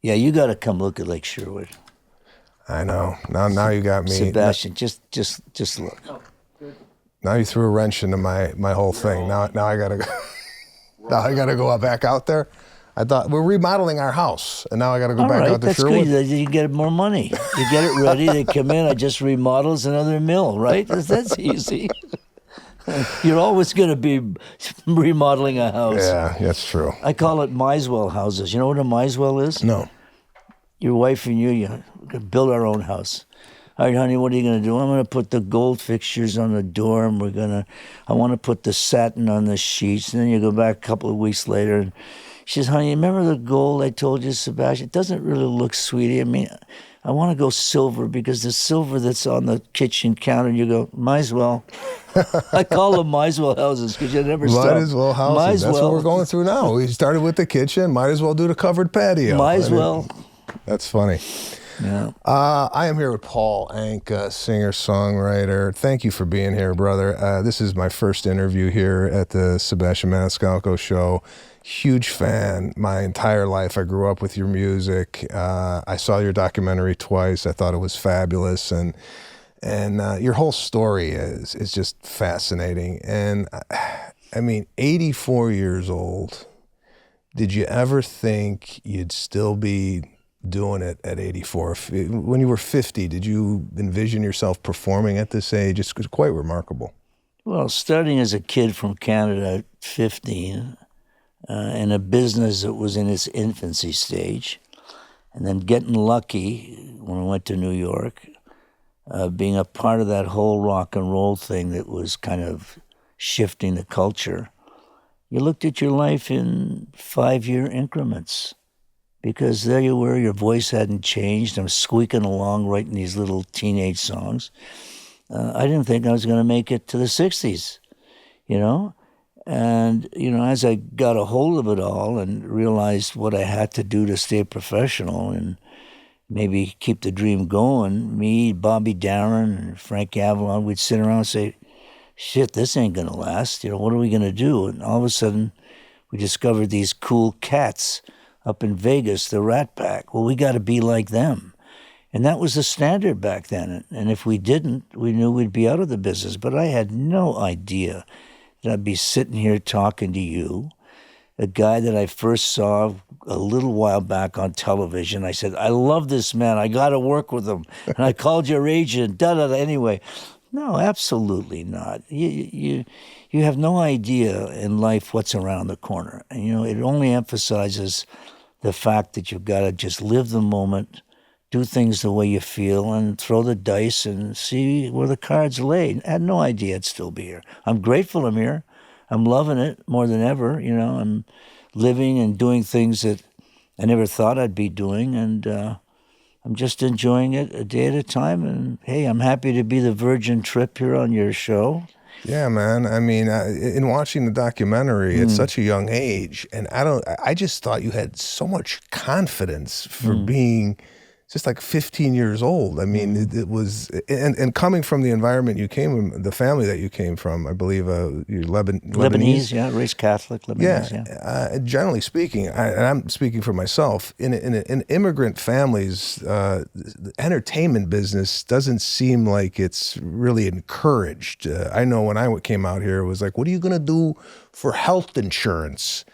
Yeah, you got to come look at Lake Sherwood. I know. Now you got me. Sebastian, just look. Now you threw a wrench into my whole thing. Now I gotta go. Now I gotta go back out there. I thought we're remodeling our house, and now I gotta go back out to that's Sherwood. good. You get more money. You get it ready. They come in. I just remodel. It's another mill, right? That's easy. You're always going to be remodeling a house. Yeah, that's true. I call it Misewell houses. You know what a Misewell is? No. Your wife and you could build our own house. All right, honey, what are you going to do? I'm going to put the gold fixtures on the door, and I want to put the satin on the sheets. And then you go back a couple of weeks later, and she says, honey, remember the gold I told you, Sebastian? It doesn't really look sweetie. I mean, I want to go silver because the silver that's on the kitchen counter, and you go, might as well. I call them might as well houses because you never stop. Might as well houses. That's what we're going through now. We started with the kitchen. Might as well do the covered patio. Might as well. That's funny. Yeah. I am here with Paul Anka, singer-songwriter. Thank you for being here, brother. This is my first interview here at the Sebastian Maniscalco show. Huge fan my entire life. I grew up with your music. I saw your documentary twice. I thought it was fabulous, and your whole story is just fascinating. And I mean, 84 years old. Did you ever think you'd still be doing it at 84? When you were 50, did you envision yourself performing at this age? It's quite remarkable. Well, starting as a kid from Canada at 15, in a business that was in its infancy stage, and then getting lucky when I went to New York, being a part of that whole rock and roll thing that was kind of shifting the culture. You looked at your life in 5-year increments because there you were, your voice hadn't changed. I'm squeaking along writing these little teenage songs. I didn't think I was going to make it to the 60s, you know? And, you know, as I got a hold of it all and realized what I had to do to stay professional and maybe keep the dream going, me, Bobby Darin, and Frank Avalon, we'd sit around and say, shit, this ain't going to last. You know, what are we going to do? And all of a sudden, we discovered these cool cats up in Vegas, the Rat Pack. Well, we got to be like them. And that was the standard back then. And if we didn't, we knew we'd be out of the business. But I had no idea that I'd be sitting here talking to you, a guy that I first saw a little while back on television. I said, I love this man. I got to work with him. And I called your agent, da-da-da. Anyway, no, absolutely not. You have no idea in life what's around the corner. And, you know, it only emphasizes the fact that you've got to just live the moment, do things the way you feel, and throw the dice and see where the cards lay. I had no idea I'd still be here. I'm grateful I'm here. I'm loving it more than ever. You know, I'm living and doing things that I never thought I'd be doing, and I'm just enjoying it a day at a time. And hey, I'm happy to be the Virgin Trip here on your show. Yeah, man. I mean, in watching the documentary at such a young age, and I just thought you had so much confidence for being just like 15 years old. I mean, it was, and coming from the environment you came from, the family that you came from, I believe, you're Lebanese, yeah, raised Catholic, Lebanese, yeah. Generally speaking, and I'm speaking for myself, in immigrant families, the entertainment business doesn't seem like it's really encouraged. I know when I came out here, it was like, what are you going to do for health insurance?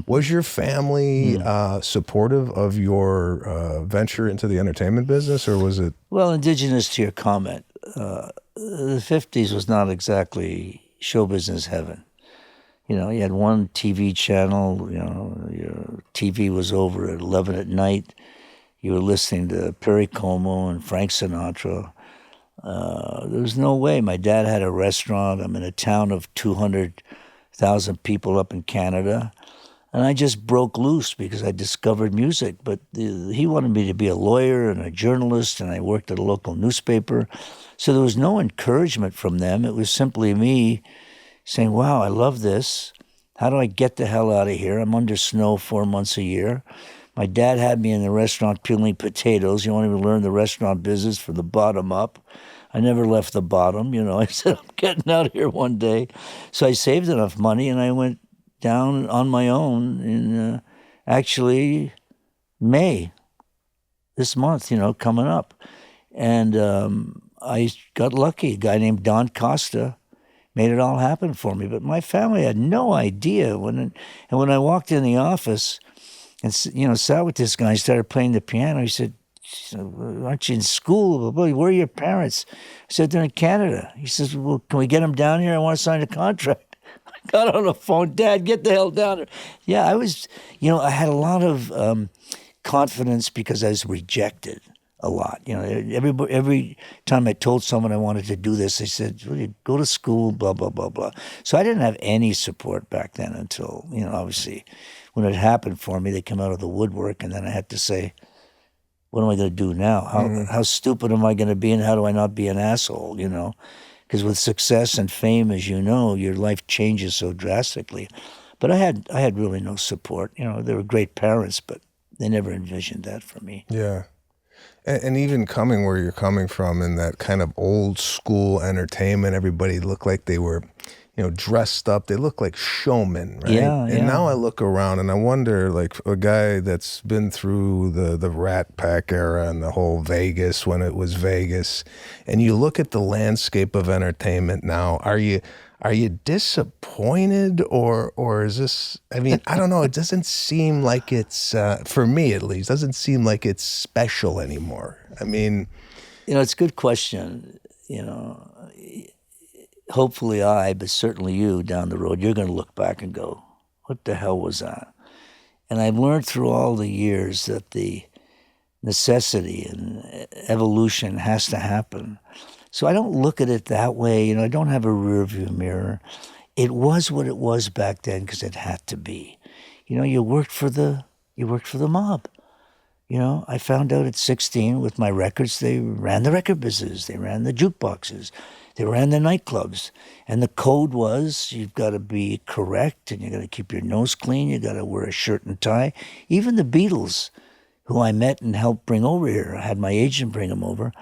Was your family supportive of your venture into the entertainment business, or was it? Well, indigenous to your comment, the 50s was not exactly show business heaven. You know, you had one TV channel, you know, your TV was over at 11 at night. You were listening to Perry Como and Frank Sinatra. There was no way. My dad had a restaurant. I'm in a town of 200,000 people up in Canada. And I just broke loose because I discovered music. But he wanted me to be a lawyer and a journalist, and I worked at a local newspaper. So there was no encouragement from them. It was simply me saying, wow, I love this. How do I get the hell out of here? I'm under snow 4 months a year. My dad had me in the restaurant peeling potatoes. You want to learn the restaurant business from the bottom up. I never left the bottom. You know, I said, I'm getting out of here one day. So I saved enough money, and I went down on my own in actually May this month, coming up. And I got lucky. A guy named Don Costa made it all happen for me. But my family had no idea. And when I walked in the office and sat with this guy, I started playing the piano. He said, "Aren't you in school? Where are your parents?" I said, "They're in Canada." He says, "Well, can we get them down here? I want to sign a contract." I got on the phone, "Dad, get the hell down here." Yeah, I was, I had a lot of confidence because I was rejected a lot. Every time I told someone I wanted to do this, they said, "Well, you go to school, blah, blah, blah, blah." So I didn't have any support back then until, obviously when it happened for me, they came out of the woodwork, and then I had to say, what am I going to do now? How stupid am I going to be, and how do I not be an asshole, Because with success and fame, as you know, your life changes so drastically. But I had really no support. They were great parents, but they never envisioned that for me. Yeah. And even coming where you're coming from in that kind of old school entertainment, everybody looked like they were, dressed up. They look like showmen, right? Yeah, and now I look around and I wonder, like a guy that's been through the Rat Pack era and the whole Vegas when it was Vegas, and you look at the landscape of entertainment now, are you disappointed or is this, I mean, I don't know, it doesn't seem like it's, for me at least, doesn't seem like it's special anymore. I mean... it's a good question. Hopefully but certainly you down the road, you're going to look back and go, what the hell was that? And I've learned through all the years that the necessity and evolution has to happen. So I don't look at it that way. I don't have a rearview mirror. It was what it was back then because it had to be. You worked for the mob. I found out at 16 with my records, they ran the record business, they ran the jukeboxes, they ran the nightclubs. And the code was you've got to be correct and you got to keep your nose clean, you got to wear a shirt and tie. Even the Beatles, who I met and helped bring over here, I had my agent bring them over,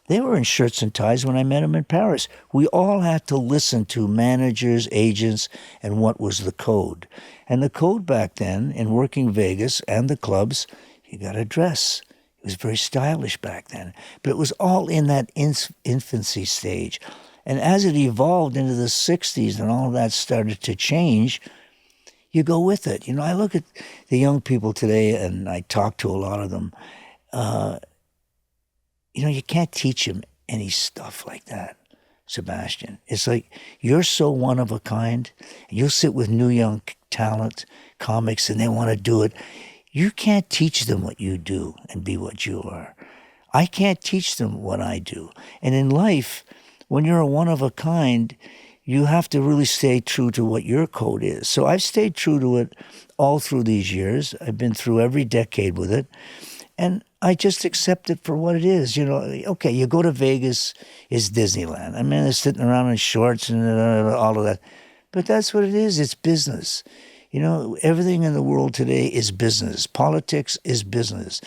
they were in shirts and ties when I met them in Paris. We all had to listen to managers, agents, and what was the code. And the code back then in working Vegas and the clubs, you got to dress. It was very stylish back then. But it was all in that infancy stage. And as it evolved into the 60s and all of that started to change, you go with it. I look at the young people today and I talk to a lot of them. You can't teach them any stuff like that, Sebastian. It's like you're so one of a kind. And you'll sit with new young talent, comics, and they want to do it. You can't teach them what you do and be what you are. I can't teach them what I do. And in life, when you're a one of a kind, you have to really stay true to what your code is. So I've stayed true to it all through these years. I've been through every decade with it. And I just accept it for what it is. Okay, you go to Vegas, it's Disneyland. I mean, they're sitting around in shorts and all of that. But that's what it is. It's business. Everything in the world today is business. Politics is business.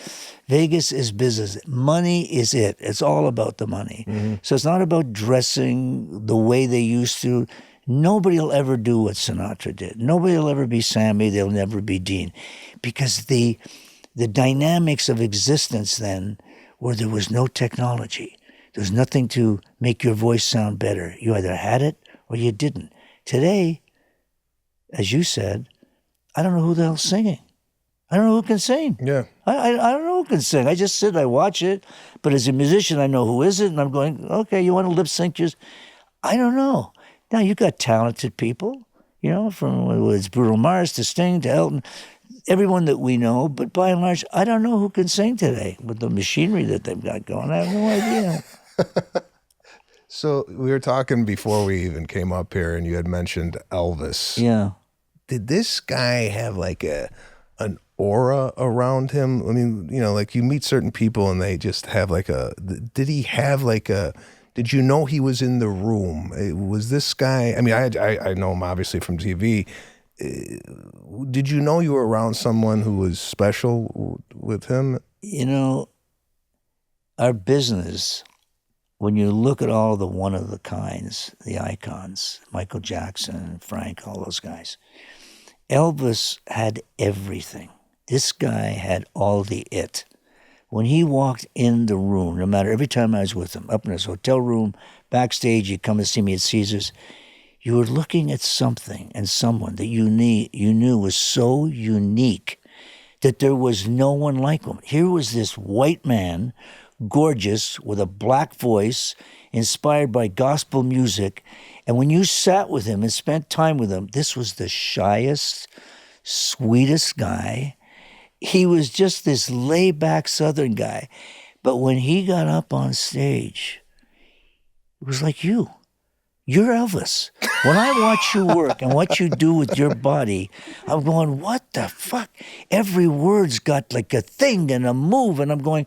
Vegas is business. Money is it. It's all about the money. Mm-hmm. So it's not about dressing the way they used to. Nobody will ever do what Sinatra did. Nobody will ever be Sammy. They'll never be Dean. Because the dynamics of existence then, where there was no technology, there was nothing to make your voice sound better. You either had it or you didn't. Today, as you said, I don't know who the hell's singing. I don't know who can sing. Yeah. I don't know who can sing. I just sit, I watch it. But as a musician, I know who is it. And I'm going, okay, you want to lip sync just... I don't know. Now, you got talented people, from whether it's Bruno Mars to Sting to Elton, everyone that we know. But by and large, I don't know who can sing today with the machinery that they've got going. I have no idea. So we were talking before we even came up here, and you had mentioned Elvis. Yeah. Did this guy have like an aura around him? I mean, like you meet certain people and they just have like did he have like did you know he was in the room? Was this guy, I mean, I know him obviously from TV. Did you know you were around someone who was special with him? Our business, when you look at all the one of the kinds, the icons, Michael Jackson, Frank, all those guys, Elvis had everything. This guy had all the it. when he walked in the room, no matter every time I was with him, up in his hotel room, backstage, he'd come to see me at Caesars, you were looking at something and someone that you knew was so unique that there was no one like him. Here was this white man, gorgeous, with a black voice, inspired by gospel music. And when you sat with him and spent time with him, this was the shyest, sweetest guy. He was just this laid-back Southern guy. But when he got up on stage, it was like you. You're Elvis. When I watch you work and what you do with your body, I'm going, what the fuck? Every word's got like a thing and a move, and I'm going,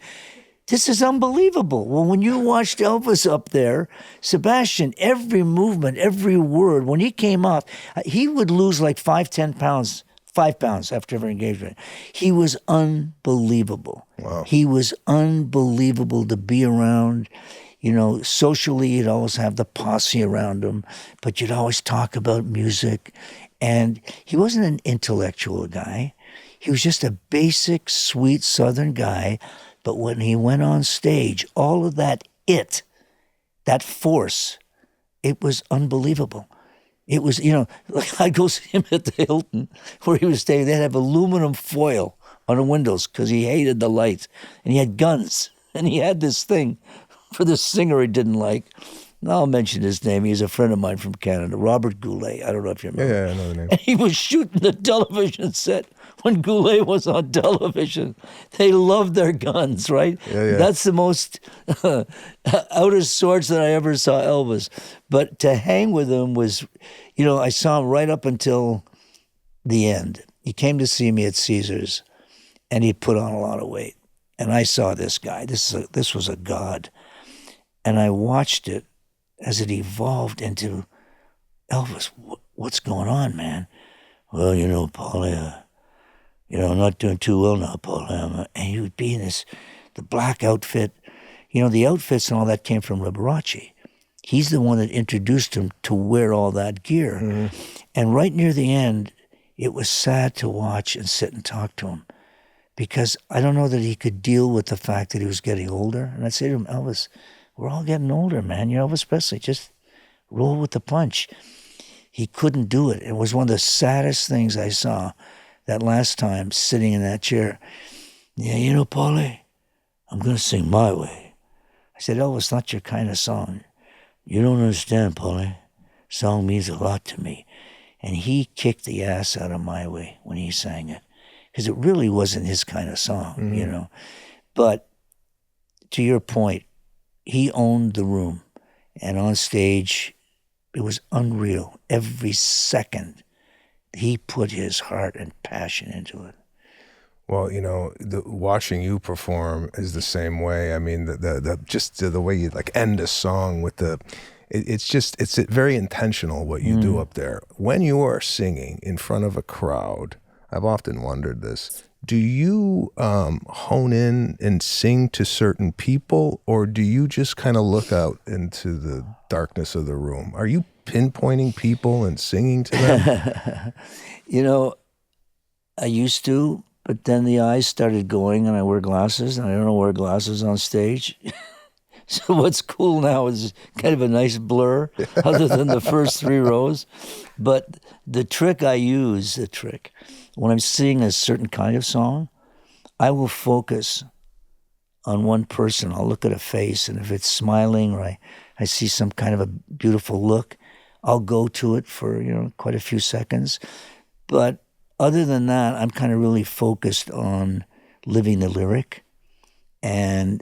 this is unbelievable. Well, when you watched Elvis up there, Sebastian, every movement, every word, when he came off, he would lose like 5 pounds after every engagement. He was unbelievable. Wow. He was unbelievable to be around. You know, socially, you'd always have the posse around him, but you'd always talk about music. And he wasn't an intellectual guy. He was just a basic, sweet Southern guy. But when he went on stage, all of that force, it was unbelievable. It was, like I'd go see him at the Hilton where he was staying. They'd have aluminum foil on the windows because he hated the lights. And he had guns. And he had this thing for this singer he didn't like. And I'll mention his name. He's a friend of mine from Canada, Robert Goulet. I don't know if you remember. Yeah, I know the name. And he was shooting the television set when Goulet was on television. They loved their guns, right? Yeah. That's the most out of sorts that I ever saw Elvis. But to hang with him was, I saw him right up until the end. He came to see me at Caesars, and he put on a lot of weight. And I saw this guy. This was a god. And I watched it as it evolved into, Elvis, what's going on, man? Well, Paulie, I'm not doing too well now, Paul. And he would be in the black outfit. The outfits and all that came from Liberace. He's the one that introduced him to wear all that gear. Mm-hmm. And right near the end, it was sad to watch and sit and talk to him because I don't know that he could deal with the fact that he was getting older. And I'd say to him, Elvis, we're all getting older, man. Elvis Presley, just roll with the punch. He couldn't do it. It was one of the saddest things I saw that last time sitting in that chair. Yeah, Paulie, I'm going to sing my way. I said, Elvis, not your kind of song. You don't understand, Paulie. Song means a lot to me. And he kicked the ass out of My Way when he sang it. Because it really wasn't his kind of song, But to your point, he owned the room. And on stage, it was unreal. Every second, he put his heart and passion into it. Well, watching you perform is the same way. I mean, the way you end a song with it's very intentional what you do up there. When you are singing in front of a crowd, I've often wondered this. Do you hone in and sing to certain people, or do you just kind of look out into the darkness of the room? Are you pinpointing people and singing to them? I used to, but then the eyes started going, and I wear glasses, and I don't wear glasses on stage. So what's cool now is kind of a nice blur, other than the first 3 rows. But the trick I use, when I'm singing a certain kind of song, I will focus on one person. I'll look at a face, and if it's smiling or I see some kind of a beautiful look, I'll go to it for, quite a few seconds. But other than that, I'm kind of really focused on living the lyric and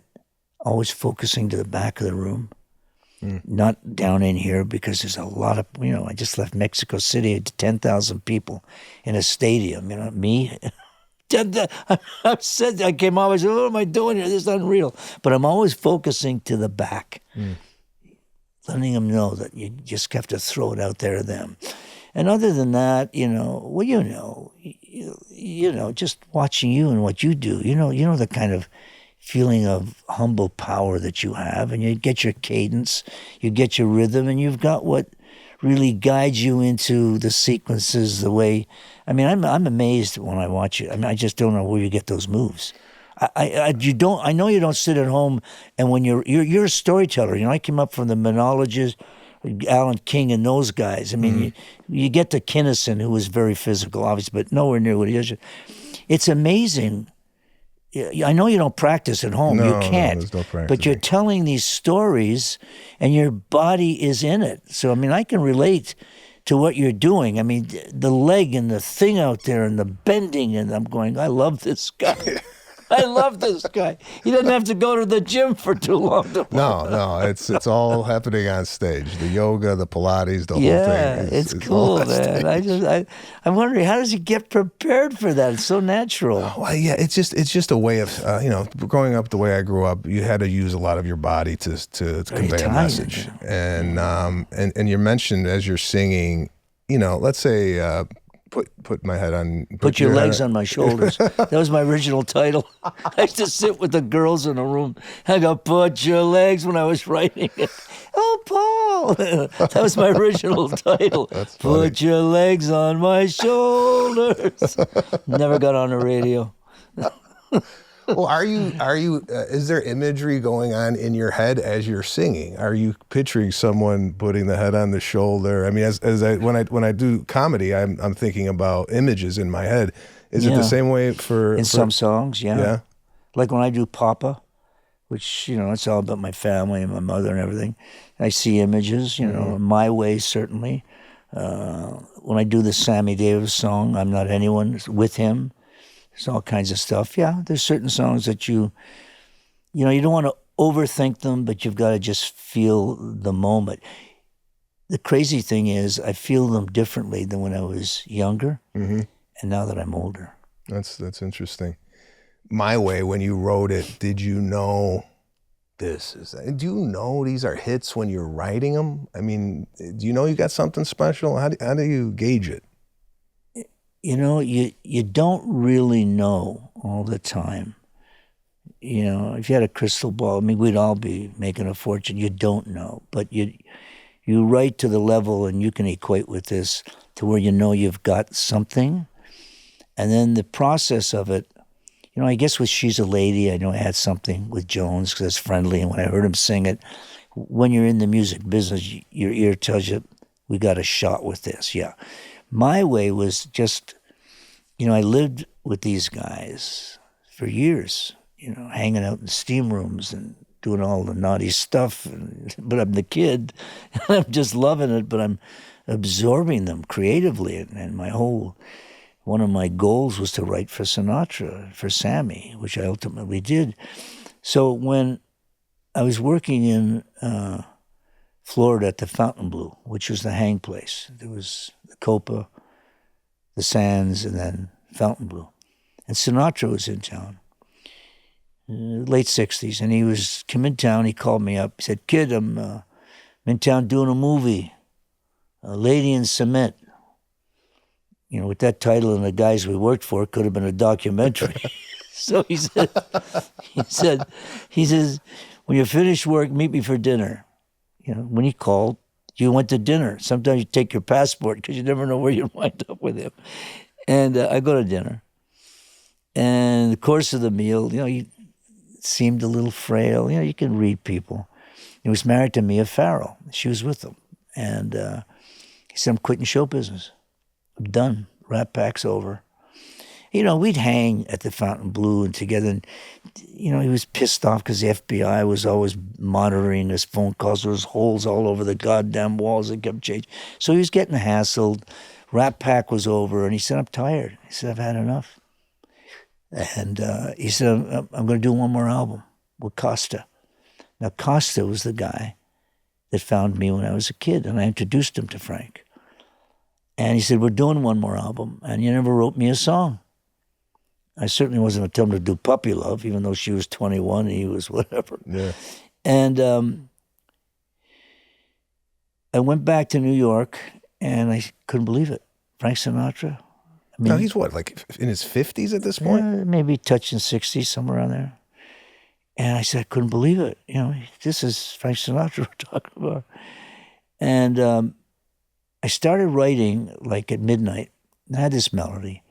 always focusing to the back of the room, not down in here, because there's a lot of, I just left Mexico City to 10,000 people in a stadium, me. I came out, I said, what am I doing here? This is unreal. But I'm always focusing to the back, letting them know that you just have to throw it out there to them. And other than that, just watching you and what you do, the kind of feeling of humble power that you have, and you get your cadence, you get your rhythm, and you've got what really guides you into the sequences the way, I'm amazed when I watch you. I just don't know where you get those moves. You don't. I know you don't sit at home, and when you're a storyteller. I came up from the monologists, Alan King and those guys. I mean, you get to Kinnison, who was very physical, obviously, but nowhere near what he is. It's amazing. I know you don't practice at home. You can't. There's no practice. But you're telling these stories, and your body is in it. So, I mean, I can relate to what you're doing. I mean, the leg and the thing out there and the bending, and I'm going, I love this guy. I love this guy. He doesn't have to go to the gym for too long. No, it's all happening on stage. The yoga, the Pilates, the whole thing. Yeah, it's cool, man. I'm wondering, how does he get prepared for that? It's so natural. Well, yeah, it's just a way of growing up the way I grew up. You had to use a lot of your body to convey a message, and you mentioned as you're singing, let's say. Put my head on. Put your legs on my shoulders. That was my original title. I used to sit with the girls in a room. I go, put your legs when I was writing it. Oh, Paul. That was my original title. That's funny. Put your legs on my shoulders. Never got on the radio. Well, is there imagery going on in your head as you're singing? Are you picturing someone putting the head on the shoulder? I mean, when I do comedy, I'm thinking about images in my head. Is it the same way for some songs? Yeah. Like when I do Papa, which, it's all about my family and my mother and everything. I see images, my way, certainly. When I do the Sammy Davis song, I'm Not Anyone, with him. There's all kinds of stuff. Yeah, there's certain songs that you don't want to overthink them, but you've got to just feel the moment. The crazy thing is I feel them differently than when I was younger and now that I'm older. That's interesting. My Way, when you wrote it, did you know this is that? Do you know these are hits when you're writing them? I mean, do you know you got something special? How do you gauge it? You don't really know all the time. If you had a crystal ball, I mean, we'd all be making a fortune. You don't know, but you write to the level, and you can equate with this to where you've got something, and then the process of it. I guess with She's a Lady, I know I had something with Jones because it's friendly, and when I heard him sing it, when you're in the music business, your ear tells you we got a shot with this. Yeah. My Way was just, I lived with these guys for years, hanging out in steam rooms and doing all the naughty stuff. But I'm the kid, and I'm just loving it, but I'm absorbing them creatively. And one of my goals was to write for Sinatra, for Sammy, which I ultimately did. So when I was working in Florida at the Fontainebleau, which was the hang place, there was the Copa, the Sands, and then Fontainebleau. And Sinatra was in town, late 60s, and he was come in town. He called me up. He said, "Kid, I'm in town doing a movie, Lady in Cement." With that title and the guys we worked for, it could have been a documentary. So he says, "When you finish work, meet me for dinner." When he called, you went to dinner. Sometimes you take your passport because you never know where you'll wind up with him. And I go to dinner. And in the course of the meal, he seemed a little frail. You can read people. He was married to Mia Farrow. She was with him. And he said, "I'm quitting show business. I'm done. Rat Pack's over." We'd hang at the Fontainebleau and together. And, he was pissed off because the FBI was always monitoring his phone calls. There was holes all over the goddamn walls that kept changing. So he was getting hassled. Rat Pack was over. And he said, "I'm tired." He said, "I've had enough." And he said, I'm going to do one more album with Costa. Now, Costa was the guy that found me when I was a kid. And I introduced him to Frank. And he said, "We're doing one more album. And you never wrote me a song." I certainly wasn't going to tell him to do Puppy Love, even though she was 21 and he was whatever. Yeah. And I went back to New York, and I couldn't believe it. Frank Sinatra. I mean, now he's what, like in his 50s at this point? Maybe touching 60, somewhere around there. And I said, I couldn't believe it. This is Frank Sinatra we're talking about. And I started writing like at midnight. I had this melody.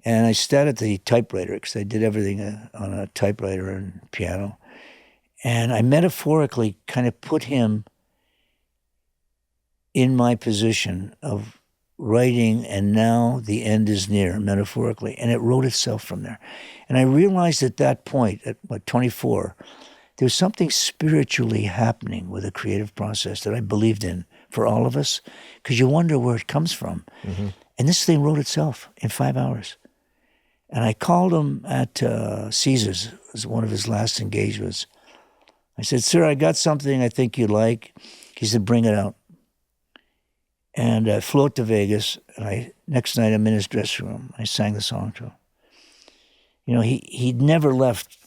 And I started the typewriter because I did everything on a typewriter and piano. And I metaphorically kind of put him in my position of writing, and now the end is near, metaphorically. And it wrote itself from there. And I realized at that point, at 24, there was something spiritually happening with the creative process that I believed in for all of us, because you wonder where it comes from. Mm-hmm. And this thing wrote itself in 5 hours. And I called him at Caesars. It was one of his last engagements. I said, "Sir, I got something I think you'd like." He said, "Bring it out." And I flew out to Vegas, and next night I'm in his dressing room. I sang the song to him. You know, he'd never left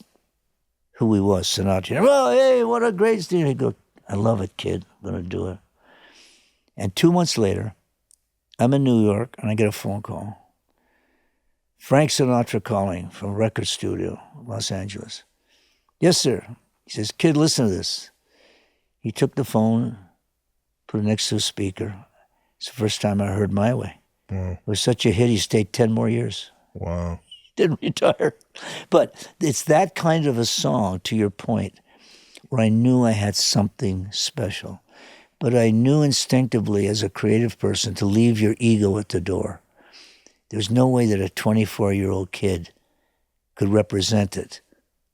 who he was, Sinatra. "Oh, hey, what a great thing." He'd go, "I love it, kid. I'm going to do it." And 2 months later, I'm in New York, and I get a phone call. Frank Sinatra calling from a record studio, Los Angeles. "Yes, sir." He says, "Kid, listen to this." He took the phone, put it next to a speaker. It's the first time I heard My Way. It was such a hit, he stayed 10 more years. Wow. Didn't retire. But it's that kind of a song, to your point, where I knew I had something special. But I knew instinctively as a creative person to leave your ego at the door. There's no way that a 24-year-old kid could represent it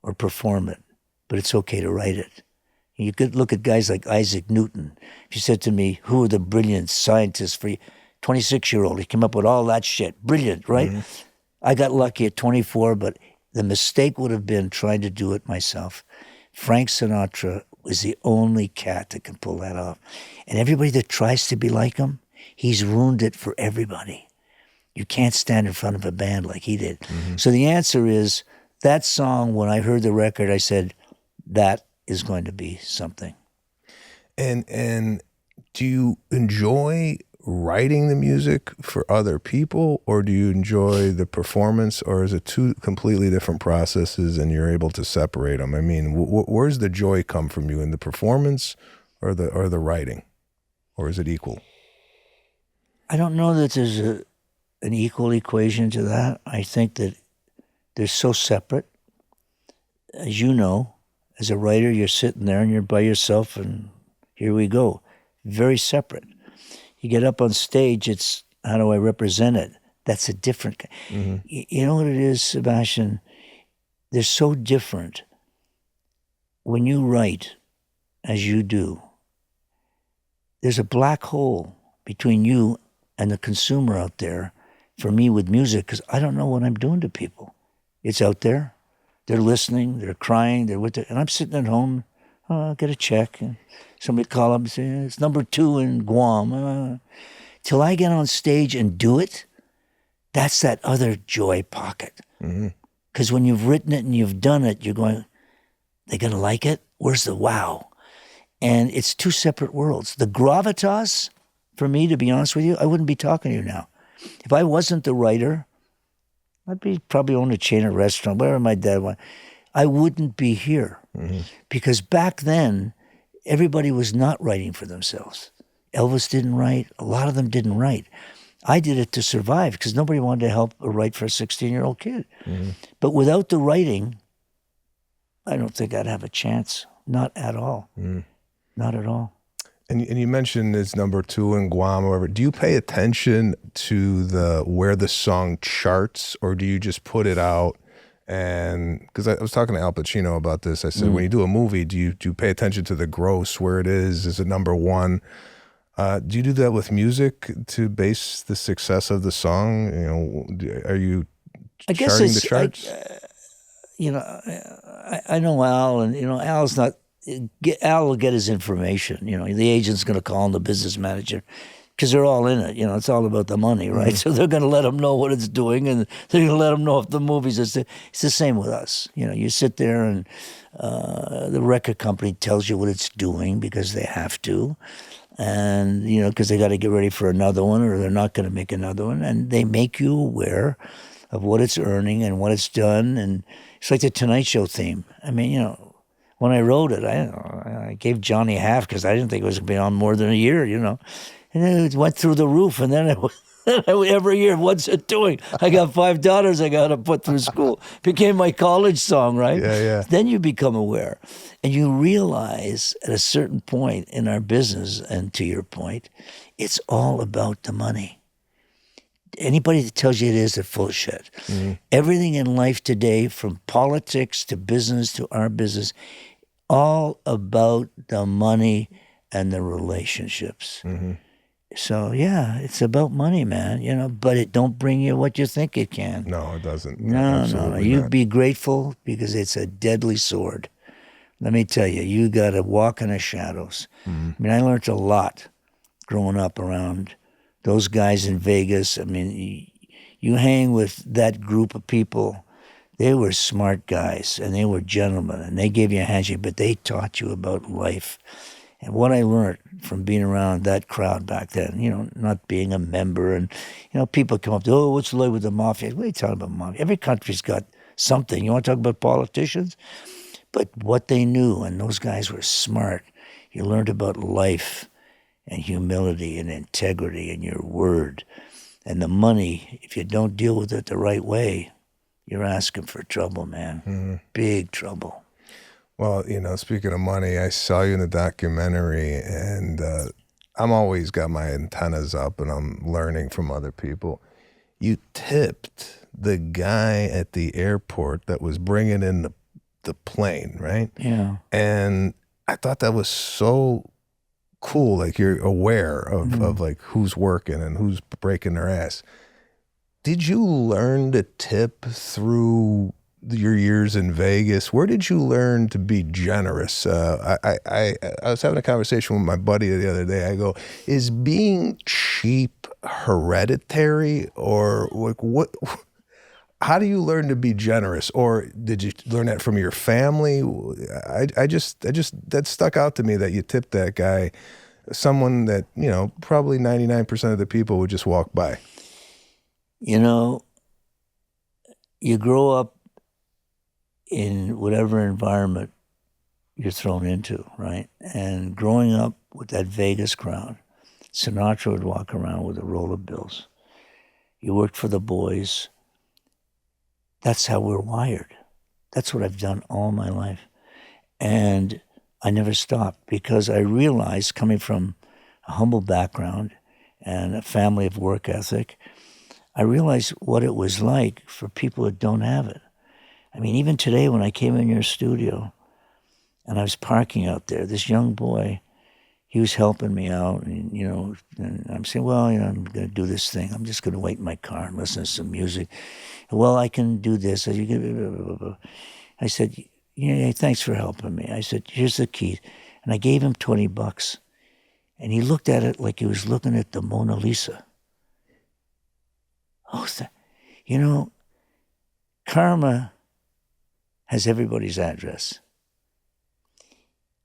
or perform it, but it's okay to write it. You could look at guys like Isaac Newton. If you said to me, who are the brilliant scientists for you? 26-year-old, he came up with all that shit. Brilliant, right? Mm-hmm. I got lucky at 24, but the mistake would have been trying to do it myself. Frank Sinatra was the only cat that can pull that off. And everybody that tries to be like him, he's ruined it for everybody. You can't stand in front of a band like he did. Mm-hmm. So the answer is, that song, when I heard the record, I said, that is going to be something. And do you enjoy writing the music for other people, or do you enjoy the performance, or is it two completely different processes and you're able to separate them? I mean, where's the joy come from you, in the performance or the writing, or is it equal? I don't know that there's an equal equation to that. I think that they're so separate. As you know, as a writer, you're sitting there and you're by yourself, and here we go. Very separate. You get up on stage, it's how do I represent it? That's a different... Mm-hmm. You know what it is, Sebastian? They're so different. When you write, as you do, there's a black hole between you and the consumer out there, for me with music, because I don't know what I'm doing to people. It's out there. They're listening, they're crying, they're with it. And I'm sitting at home, I'll get a check, and somebody call up and say, it's number 2 in Guam. Till I get on stage and do it, that's that other joy pocket. Because mm-hmm. when you've written it and you've done it, you're going, they're going to like it? Where's the wow? And it's two separate worlds. The gravitas, for me, to be honest with you, I wouldn't be talking to you now. If I wasn't the writer, I'd be probably own a chain of restaurant, whatever my dad wanted. I wouldn't be here. Mm-hmm. Because back then, everybody was not writing for themselves. Elvis didn't write. A lot of them didn't write. I did it to survive because nobody wanted to help write for a 16-year-old kid. Mm-hmm. But without the writing, I don't think I'd have a chance. Not at all. Mm. Not at all. And you mentioned it's number 2 in Guam or whatever. Do you pay attention to where the song charts, or do you just put it out? And because I was talking to Al Pacino about this, I said, when you do a movie, do you pay attention to the gross, where it is? Is it number 1? Do you do that with music to base the success of the song? You know, are you charting the charts? I know Al, and Al's not. Al will get his information. The agent's going to call him, the business manager, because they're all in it. It's all about the money, right? Mm-hmm. So they're going to let him know what it's doing, and they're going to let him know if the movie's. It's the same with us. You sit there, and the record company tells you what it's doing because they have to, and because they got to get ready for another one, or they're not going to make another one, and they make you aware of what it's earning and what it's done, and it's like the Tonight Show theme. I mean, when I wrote it, I gave Johnny half because I didn't think it was going to be on more than a year, And then it went through the roof, and then Every year, what's it doing? I got 5 daughters I got to put through school. Became my college song, right? Yeah. Then you become aware. And you realize at a certain point in our business, and to your point, it's all about the money. Anybody that tells you it is, they're full of shit. Mm-hmm. Everything in life today, from politics to business to our business, all about the money and the relationships. Mm-hmm. So yeah, it's about money, man. But it don't bring you what you think it can. No, it doesn't. No. You be grateful because it's a deadly sword. Let me tell you, you got to walk in the shadows. Mm-hmm. I mean, I learned a lot growing up around those guys in Vegas. I mean, you hang with that group of people. They were smart guys, and they were gentlemen, and they gave you a handshake, but they taught you about life. And what I learned from being around that crowd back then, not being a member, and, people come up to, what's the like with the mafia? What are you talking about mafia? Every country's got something. You want to talk about politicians? But what they knew, and those guys were smart, you learned about life and humility and integrity and your word. And the money, if you don't deal with it the right way, you're asking for trouble, man. Mm-hmm. Big trouble. Well, speaking of money, I saw you in the documentary, and I'm always got my antennas up, and I'm learning from other people. You tipped the guy at the airport that was bringing in the plane, right? Yeah. And I thought that was so cool. Like, you're aware of like who's working and who's breaking their ass. Did you learn to tip through your years in Vegas? Where did you learn to be generous? I was having a conversation with my buddy the other day. I go, is being cheap hereditary, or like what? How do you learn to be generous? Or did you learn that from your family? I just that stuck out to me that you tipped that guy, someone that, probably 99% of the people would just walk by. You grow up in whatever environment you're thrown into, right? And growing up with that Vegas crowd, Sinatra would walk around with a roll of bills. You worked for the boys. That's how we're wired. That's what I've done all my life. And I never stopped because I realized, coming from a humble background and a family of work ethic, I realized what it was like for people that don't have it. I mean, even today when I came in your studio and I was parking out there, this young boy, he was helping me out, and, and I'm saying, well, I'm going to do this thing. I'm just going to wait in my car and listen to some music. Well, I can do this. I said, yeah, thanks for helping me. I said, here's the key. And I gave him $20. And he looked at it like he was looking at the Mona Lisa. Oh, karma has everybody's address.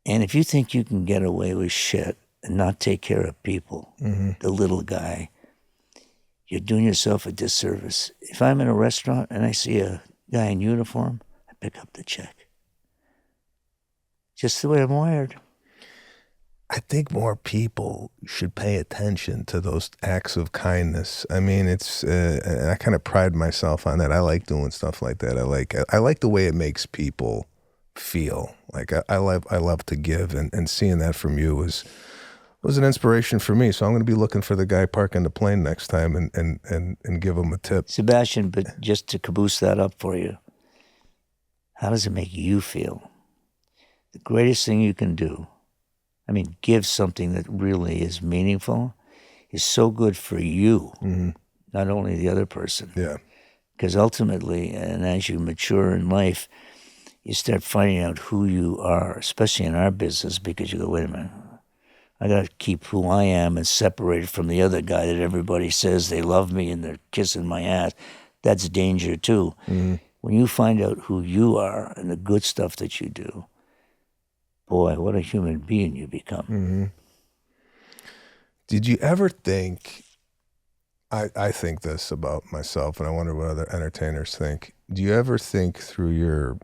And if you think you can get away with shit and not take care of people, the little guy, you're doing yourself a disservice. If I'm in a restaurant and I see a guy in uniform, I pick up the check. Just the way I'm wired. I think more people should pay attention to those acts of kindness. I mean, I kind of pride myself on that. I like doing stuff like that. I like the way it makes people feel. Like, I love to give, and seeing that from you was an inspiration for me. So I'm going to be looking for the guy parking the plane next time and give him a tip. Sebastian, but just to caboose that up for you, how does it make you feel? The greatest thing you can do, give something that really is meaningful, is so good for you, not only the other person. Yeah. Because ultimately, and as you mature in life, you start finding out who you are, especially in our business, because you go, wait a minute, I got to keep who I am and separate it from the other guy that everybody says they love me and they're kissing my ass. That's danger too. When you find out who you are and the good stuff that you do, boy, what a human being you become. Did you ever think, I think this about myself, and I wonder what other entertainers think. Do you ever think through your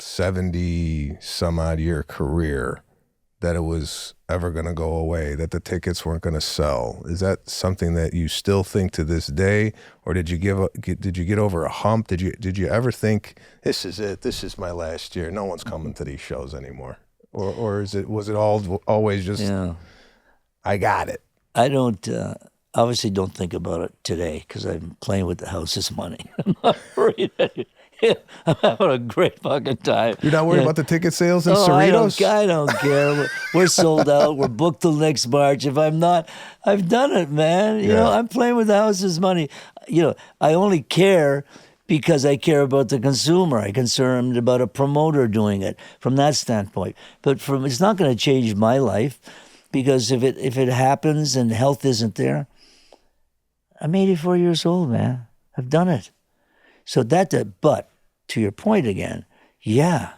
70 some odd year career that it was ever going to go away, that the tickets weren't going to sell. Is that something that you still think to this day, or did you get over a hump? Did you ever think, this is it, this is my last year, no one's coming to these shows anymore, or was it always just, Yeah. I got it? I don't, obviously don't think about it today because I'm playing with the house's money. I'm not worried. I'm having a great fucking time. You're not worried about the ticket sales in Oh, Cerritos? I don't care. We're sold out. We're booked till next March. If I'm not, I've done it, man. You know, I'm playing with the house's money. You know, I only care because I care about the consumer. I'm concerned about a promoter doing it from that standpoint. But it's not going to change my life because if it happens and health isn't there, I'm 84 years old, man. I've done it. So but to your point again, yeah,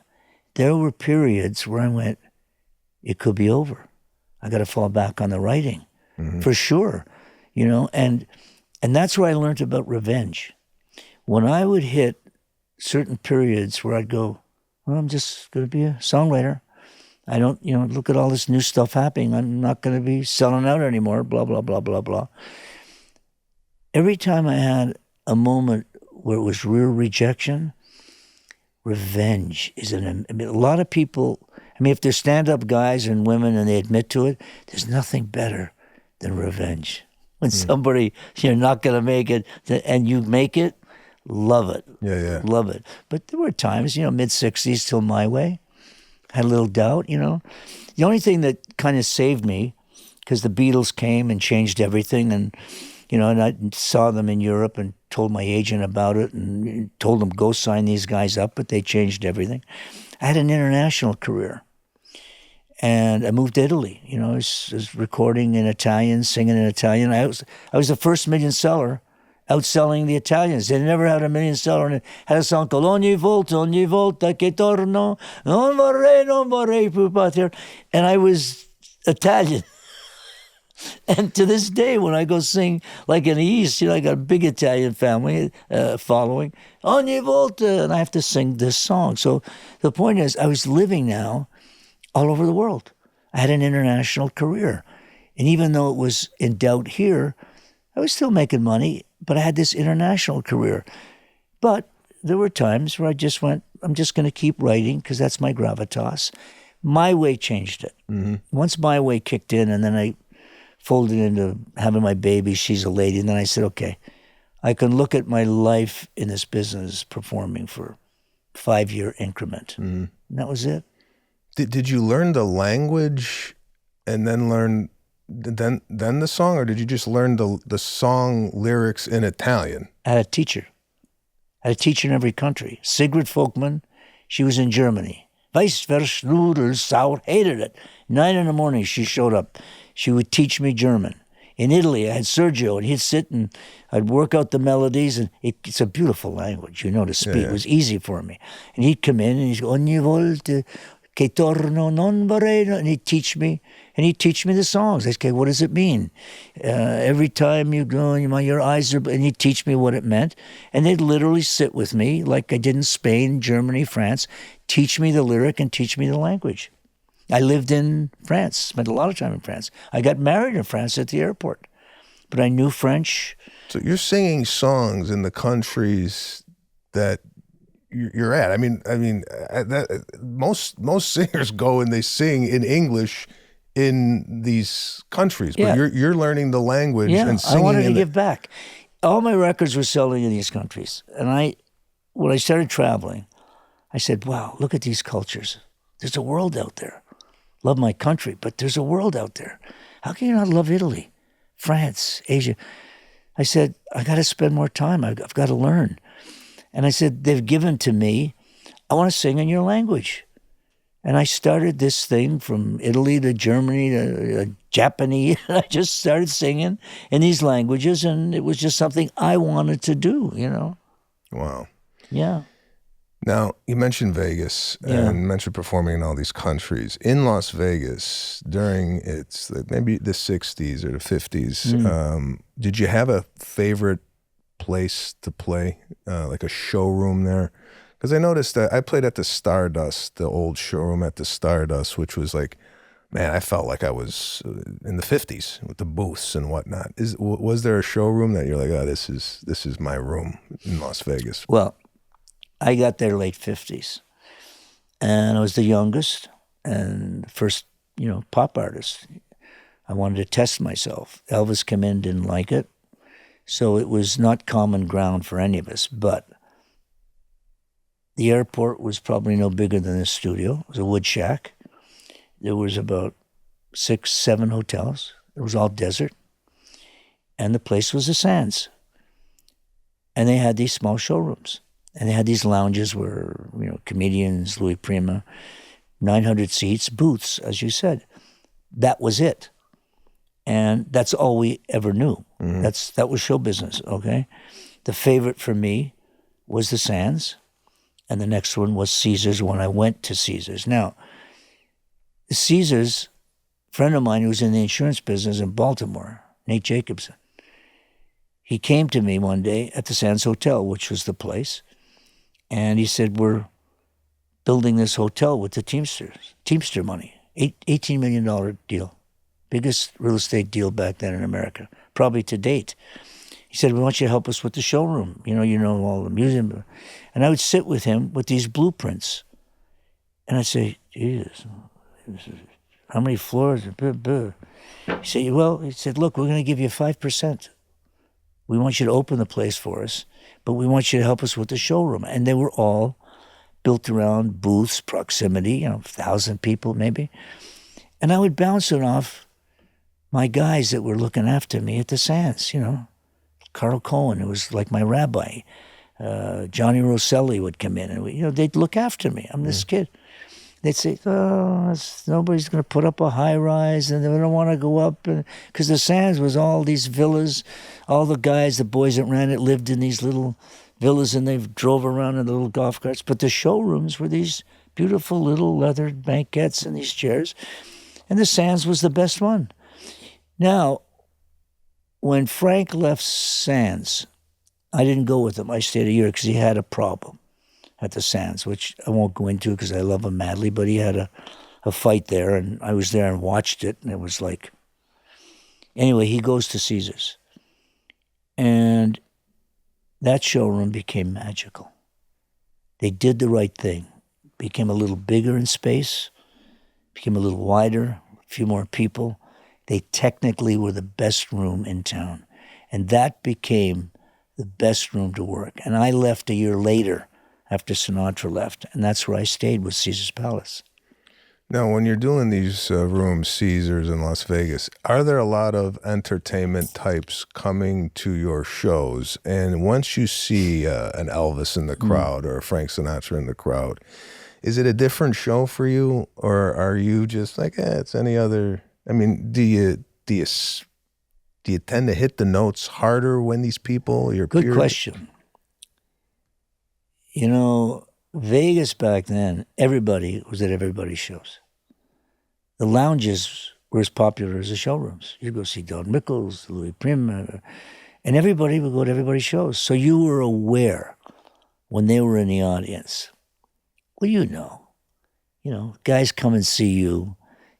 there were periods where I went, it could be over. I got to fall back on the writing, for sure, you know. And that's where I learned about revenge. When I would hit certain periods where I'd go, well, I'm just going to be a songwriter. I don't, look at all this new stuff happening. I'm not going to be selling out anymore, blah, blah, blah, blah, blah. Every time I had a moment where it was real rejection, revenge is a lot of people, if they're stand-up guys and women and they admit to it, there's nothing better than revenge. When somebody, you're not going to make it, and you make it, love it. Yeah. Love it. But there were times, mid-60s till My Way, had a little doubt, The only thing that kind of saved me, because the Beatles came and changed everything, and I saw them in Europe and told my agent about it and told them, go sign these guys up, but they changed everything. I had an international career. And I moved to Italy. I was recording in Italian, singing in Italian. I was the first million seller, outselling the Italians. They never had a million seller. And it had a song called ogni volta che torno, non vorrei più partire. And I was Italian. And to this day, when I go sing, like in the East, I got a big Italian family following, ogni volta, and I have to sing this song. So the point is, I was living now all over the world. I had an international career. And even though it was in doubt here, I was still making money, but I had this international career. But there were times where I just went, I'm just going to keep writing because that's my gravitas. My Way changed it. Once My Way kicked in, and then I folded into having my baby, she's a lady, and then I said, okay, I can look at my life in this business performing for 5-year increment. And that was it. Did you learn the language and then learn then the song, or did you just learn the song lyrics in Italian? I had a teacher. I had a teacher in every country. Sigrid Folkman, she was in Germany. Weissverschnudelsauer, hated it. 9 a.m, she showed up. She would teach me German. In Italy, I had Sergio, and he'd sit and I'd work out the melodies, and it's a beautiful language, to speak. Yeah. It was easy for me. And he'd come in, and he'd go, ogni volta che torno non vorrei, and he'd teach me the songs. I'd say, okay, what does it mean? Every time you go, your eyes are, and he'd teach me what it meant. And they'd literally sit with me, like I did in Spain, Germany, France, teach me the lyric and teach me the language. I lived in France, spent a lot of time in France. I got married in France at the airport, but I knew French. So you're singing songs in the countries that you're at. Most singers go and they sing in English in these countries, but you're learning the language and singing. I wanted to give back. All my records were selling in these countries, and when I started traveling, I said, "Wow, look at these cultures. There's a world out there. Love my country, but there's a world out there. How can you not love Italy, France, Asia?" I said, I got to spend more time. I've got to learn. And I said, they've given to me, I want to sing in your language. And I started this thing from Italy to Germany to Japanese. I just started singing in these languages, and it was just something I wanted to do, Wow. Yeah. Now, you mentioned Vegas and mentioned performing in all these countries. In Las Vegas, during maybe the 60s or the 50s, did you have a favorite place to play, like a showroom there? Because I noticed that I played at the Stardust, the old showroom at the Stardust, which was like, Man, I felt like I was in the 50s with the booths and whatnot. Was there a showroom that you're like, oh, this is my room in Las Vegas? Well, I got there late 50s, and I was the youngest and first, pop artist. I wanted to test myself. Elvis came in, didn't like it, so it was not common ground for any of us. But the airport was probably no bigger than this studio. It was a wood shack. There was about 6, 7 hotels. It was all desert. And the place was the Sands. And they had these small showrooms. And they had these lounges where, comedians, Louis Prima, 900 seats, booths, as you said. That was it. And that's all we ever knew. Mm-hmm. That was show business, okay? The favorite for me was the Sands. And the next one was Caesars when I went to Caesars. Now, Caesars, a friend of mine who was in the insurance business in Baltimore, Nate Jacobson, he came to me one day at the Sands Hotel, which was the place, and he said, we're building this hotel with the Teamster money, $18 million deal, biggest real estate deal back then in America, probably to date. He said, we want you to help us with the showroom, all the museum. And I would sit with him with these blueprints, and I'd say, Jesus, how many floors? He said, look, we're going to give you 5%. We want you to open the place for us, but we want you to help us with the showroom. And they were all built around booths, proximity, 1,000 people maybe. And I would bounce it off my guys that were looking after me at the Sands, Carl Cohen, who was like my rabbi. Johnny Rosselli would come in and, they'd look after me. I'm this kid. They'd say, nobody's going to put up a high-rise, and they don't want to go up. Because the Sands was all these villas. All the guys, the boys that ran it, lived in these little villas, and they drove around in the little golf carts. But the showrooms were these beautiful little leather banquettes and these chairs. And the Sands was the best one. Now, when Frank left Sands, I didn't go with him. I stayed a year because he had a problem at the Sands, which I won't go into because I love him madly, but he had a fight there, and I was there and watched it, and it was like... Anyway, he goes to Caesars. And that showroom became magical. They did the right thing. Became a little bigger in space, became a little wider, a few more people. They technically were the best room in town. And that became the best room to work. And I left a year later after Sinatra left, and that's where I stayed with Caesar's Palace. Now, when you're doing these rooms, Caesars in Las Vegas, are there a lot of entertainment types coming to your shows? And once you see an Elvis in the crowd or a Frank Sinatra in the crowd, is it a different show for you, or are you just like, it's any other? I mean, do you tend to hit the notes harder when these people? Good question. Vegas back then, everybody was at everybody's shows. The lounges were as popular as the showrooms. You'd go see Don Rickles, Louis Prima, and everybody would go to everybody's shows. So you were aware when they were in the audience. Well, guys come and see you.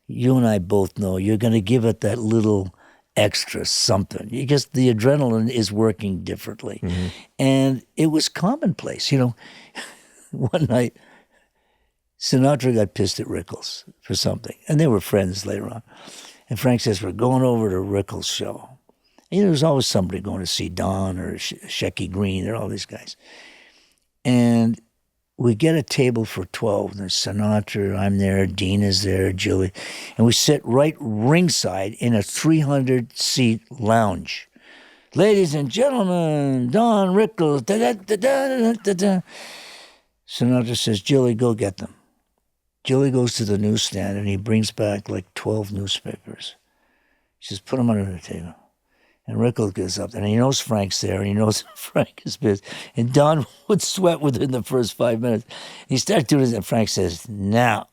You and I both know you're going to give it that little extra something. The adrenaline is working differently. Mm-hmm. And it was commonplace. One night, Sinatra got pissed at Rickles for something, and they were friends later on. And Frank says, we're going over to Rickles' show. And there was always somebody going to see Don or Shecky Green. There are all these guys. And we get a table for 12. And there's Sinatra, I'm there, Dean is there, Julie. And we sit right ringside in a 300-seat lounge. Ladies and gentlemen, Don Rickles, da-da-da-da-da-da-da. Sinatra says, Julie, go get them. Julie goes to the newsstand, and he brings back like 12 newspapers. He says, put them under the table. And Rickles gets up, and he knows Frank's there, and he knows Frank is pissed. And Don would sweat within the first 5 minutes. He started doing this, and Frank says, now.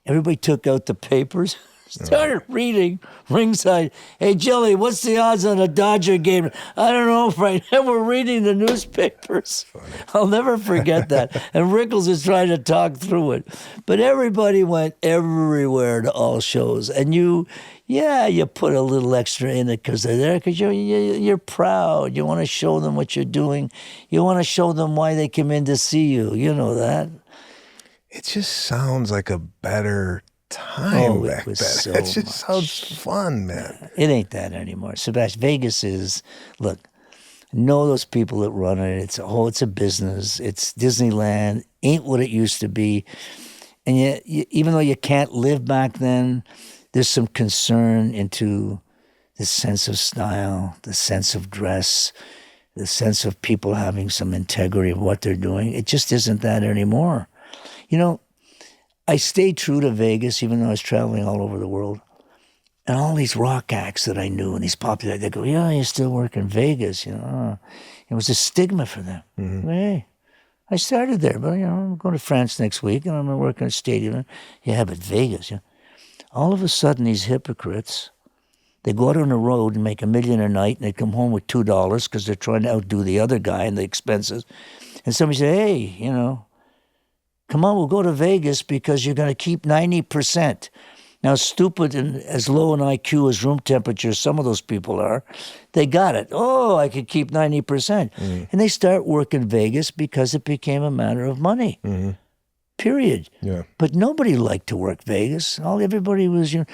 Everybody took out the papers. Started reading ringside. Hey, Jelly, what's the odds on a Dodger game? I don't know, Frank. And we're reading the newspapers. I'll never forget that. And Rickles is trying to talk through it. But everybody went everywhere to all shows. And you put a little extra in it because they're there, because you're proud. You want to show them what you're doing. You want to show them why they came in to see you. You know that. It just sounds like a better time back then. So it just sounds fun, man. It ain't that anymore. Sebastian, Vegas is, look, know those people that run it. It's a business. It's Disneyland. Ain't what it used to be. And yet, even though you can't live back then, there's some concern into the sense of style, the sense of dress, the sense of people having some integrity of what they're doing. It just isn't that anymore. You know, I stayed true to Vegas, even though I was traveling all over the world. And all these rock acts that I knew and these popular, they go, yeah, you still work in Vegas, you know. It was a stigma for them. Mm-hmm. Hey, I started there, but, I'm going to France next week and I'm going to work in a stadium. Yeah, but Vegas, All of a sudden, these hypocrites, they go out on the road and make $1 million a night and they come home with $2 because they're trying to outdo the other guy and the expenses. And somebody say, hey, come on, we'll go to Vegas because you're going to keep 90%. Now, stupid and as low an IQ as room temperature some of those people are, they got it. Oh, I could keep 90%. Mm-hmm. And they start working Vegas because it became a matter of money. Mm-hmm. Period. Yeah. But nobody liked to work Vegas. Everybody was, and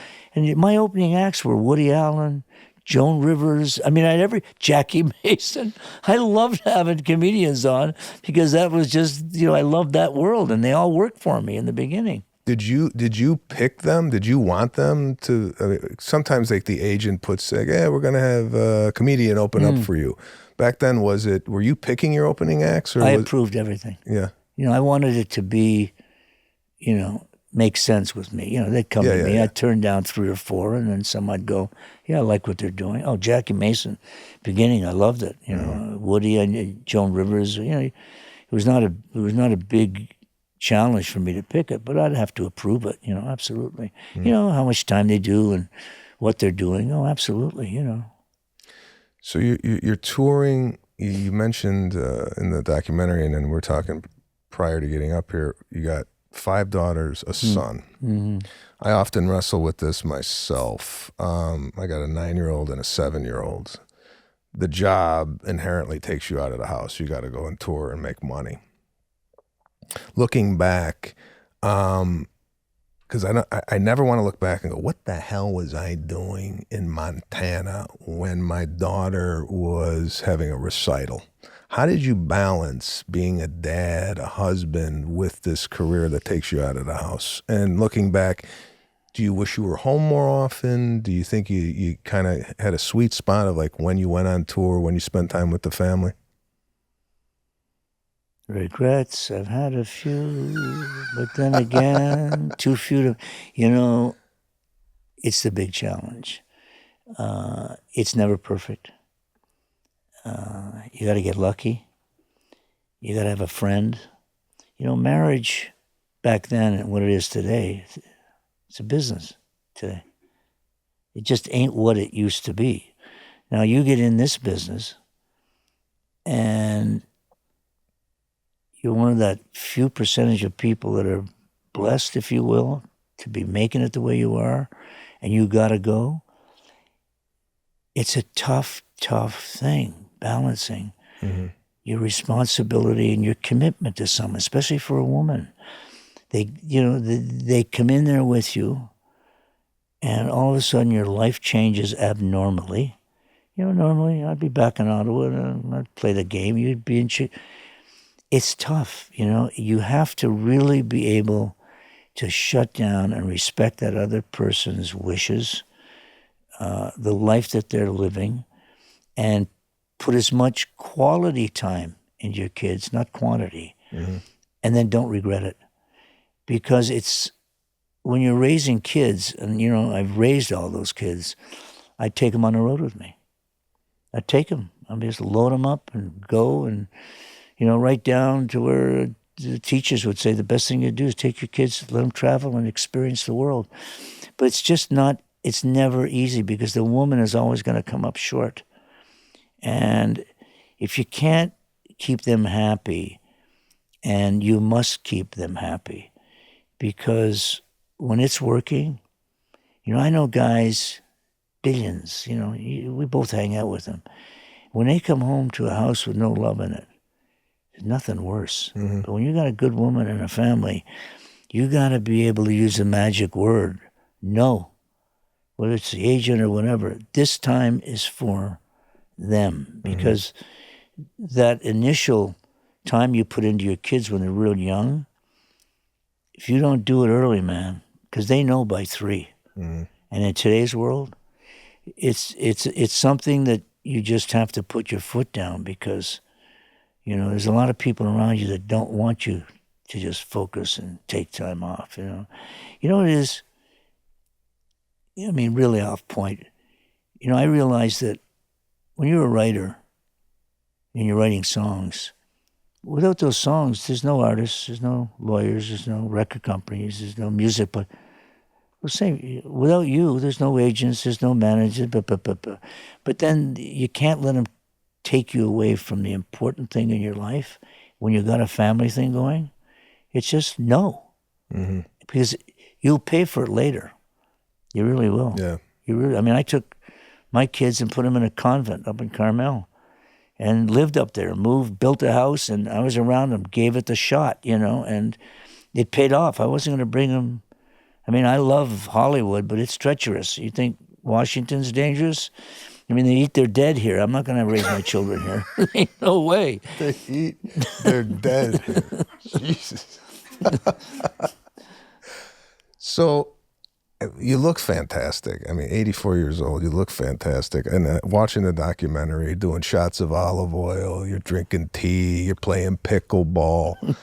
my opening acts were Woody Allen, Joan Rivers. I mean, Jackie Mason. I loved having comedians on because that was just, I loved that world, and they all worked for me in the beginning. Did you pick them? Did you want them to? Sometimes like the agent puts like, yeah, we're gonna have a comedian open up for you. Back then, were you picking your opening acts? Or I approved everything. Yeah. I wanted it to be, make sense with me. They'd come to me. I'd turn down 3 or 4, and then some I'd go, yeah, I like what they're doing. Oh, Jackie Mason, beginning, I loved it. Woody and Joan Rivers. It was not a big challenge for me to pick it, but I'd have to approve it. Absolutely. How much time they do and what they're doing. Oh, absolutely. So you're touring. You mentioned in the documentary, and then we're talking prior to getting up here. You got 5 daughters, a son. Mm-hmm. I often wrestle with this myself. I got a 9-year-old and a 7-year-old. The job inherently takes you out of the house. You got to go and tour and make money. Looking back, because I never want to look back and go, what the hell was I doing in Montana when my daughter was having a recital? How did you balance being a dad, a husband, with this career that takes you out of the house? And looking back, do you wish you were home more often? Do you think you kind of had a sweet spot of like when you went on tour, when you spent time with the family? Regrets, I've had a few, but then again, too few to, it's the big challenge. It's never perfect. You got to get lucky. You got to have a friend. Marriage back then and what it is today, it's a business today. It just ain't what it used to be. Now you get in this business and you're one of that few percentage of people that are blessed, if you will, to be making it the way you are, and you got to go. It's a tough thing, balancing your responsibility and your commitment to someone, especially for a woman. They come in there with you, and all of a sudden your life changes abnormally. Normally I'd be back in Ottawa and I'd play the game. You'd be in. It's tough, You have to really be able to shut down and respect that other person's wishes, the life that they're living, and put as much quality time into your kids, not quantity, and then don't regret it. Because it's, when you're raising kids, and I've raised all those kids, I take them on the road with me. I take them. I just load them up and go and, right down to where the teachers would say the best thing you do is take your kids, let them travel and experience the world. But it's just not, it's never easy because the woman is always going to come up short. And if you can't keep them happy, and you must keep them happy, because when it's working, I know guys, billions, we both hang out with them. When they come home to a house with no love in it, there's nothing worse. Mm-hmm. But when you got a good woman and a family, you got to be able to use the magic word, no. Whether it's the agent or whatever, this time is for them. Because that initial time you put into your kids when they're real young, if you don't do it early, man, because they know by 3. And in today's world, it's something that you just have to put your foot down, because there's a lot of people around you that don't want you to just focus and take time off. You know what it is? I mean, really off point. I realized that when you're a writer and you're writing songs, without those songs, there's no artists, there's no lawyers, there's no record companies, there's no music. But without you, there's no agents, there's no managers. But then you can't let them take you away from the important thing in your life when you got a family thing going. It's just no. Mm-hmm. Because you'll pay for it later. You really will. Yeah. I took my kids and put them in a convent up in Carmel and lived up there, moved, built a house, and I was around them, gave it the shot, and it paid off. I wasn't going to bring them. I love Hollywood, but it's treacherous. You think Washington's dangerous? They eat their dead here. I'm not going to raise my children here. Ain't no way. They eat their dead here. Jesus. So, you look fantastic. 84 years old, you look fantastic. And watching the documentary, doing shots of olive oil, you're drinking tea, you're playing pickleball.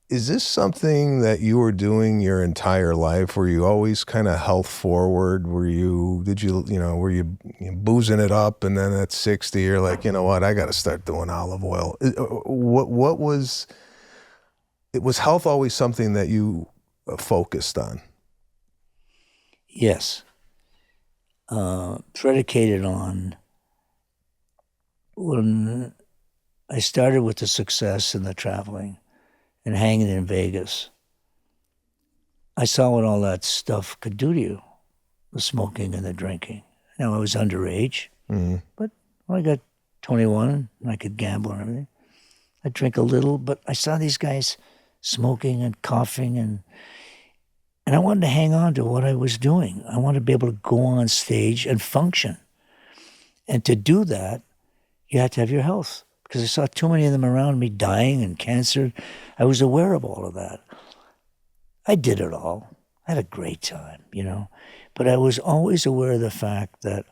Is this something that you were doing your entire life? Were you always kind of health forward? Were you boozing it up, and then at 60 you're like, you know what, I got to start doing olive oil? What was health always something that you focused on? Yes. Predicated on when I started with the success and the traveling and hanging in Vegas, I saw what all that stuff could do to you, the smoking and the drinking. Now, I was underage, but when I got 21 and I could gamble and everything, I'd drink a little, but I saw these guys smoking and coughing, and I wanted to hang on to what I was doing. I wanted to be able to go on stage and function. And to do that, you had to have your health, because I saw too many of them around me dying and cancer. I was aware of all of that. I did it all. I had a great time, But I was always aware of the fact that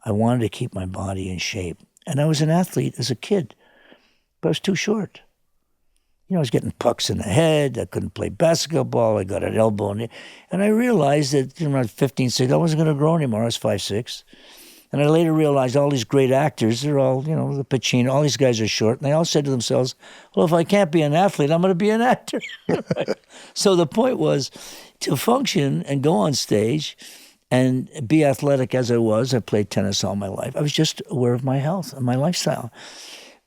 I wanted to keep my body in shape. And I was an athlete as a kid, but I was too short. I was getting pucks in the head. I couldn't play basketball. I got an elbow in it. And I realized that around 15, 16, I wasn't going to grow anymore. I was 5'6". And I later realized all these great actors, they're all, the Pacino, all these guys are short. And they all said to themselves, well, if I can't be an athlete, I'm going to be an actor. So the point was to function and go on stage and be athletic as I was. I played tennis all my life. I was just aware of my health and my lifestyle.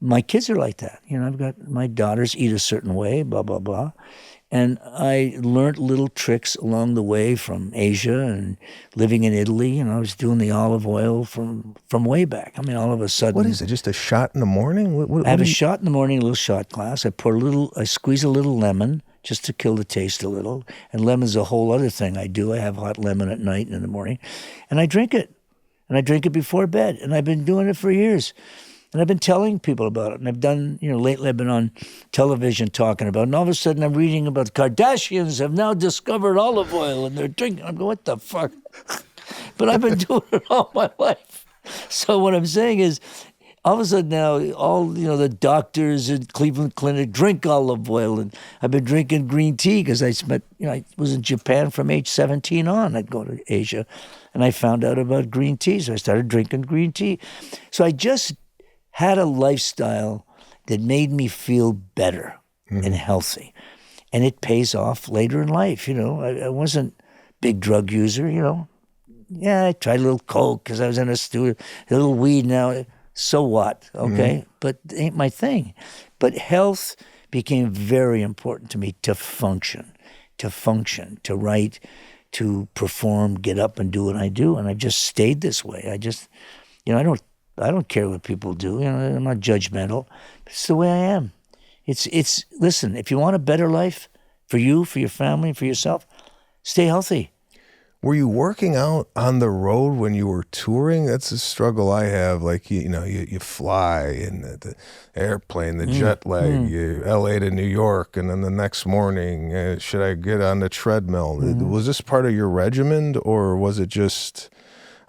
My kids are like that. I've got my daughters eat a certain way, blah, blah, blah. And I learned little tricks along the way from Asia and living in Italy. I was doing the olive oil from way back. All of a sudden. What is it, just a shot in the morning? I have a shot in the morning, a little shot glass. I squeeze a little lemon just to kill the taste a little. And lemon's a whole other thing I do. I have hot lemon at night and in the morning. And I drink it. And I drink it before bed. And I've been doing it for years. And I've been telling people about it. And I've done, lately I've been on television talking about it. And all of a sudden I'm reading about the Kardashians have now discovered olive oil and they're drinking. I'm going, what the fuck? But I've been doing it all my life. So what I'm saying is, all of a sudden now, all, the doctors at Cleveland Clinic drink olive oil. And I've been drinking green tea because I was in Japan from age 17 on. I'd go to Asia and I found out about green tea. So I started drinking green tea. So I just had a lifestyle that made me feel better and healthy. and it pays off later in life. I wasn't big drug user. Yeah, I tried a little coke because I was in a studio, a little weed now. So what? Okay, but it ain't my thing. But health became very important to me to function, to write, to perform, get up and do what I do, and I just stayed this way. I don't care what people do. I'm not judgmental. It's the way I am. Listen, if you want a better life for you, for your family, for yourself, stay healthy. Were you working out on the road when you were touring? That's a struggle I have. Like, you fly in the airplane, the jet lag, LA to New York, and then the next morning, should I get on the treadmill? Was this part of your regimen, or was it just,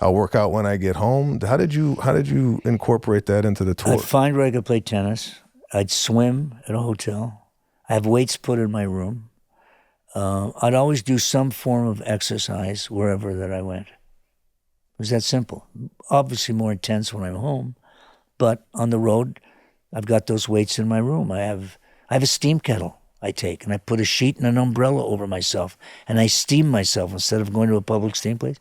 I'll work out when I get home? How did you incorporate that into the tour? I'd find where I could play tennis. I'd swim at a hotel. I have weights put in my room. I'd always do some form of exercise wherever that I went. It was that simple. Obviously more intense when I'm home, but on the road, I've got those weights in my room. I have a steam kettle I take, and I put a sheet and an umbrella over myself, and I steam myself instead of going to a public steam place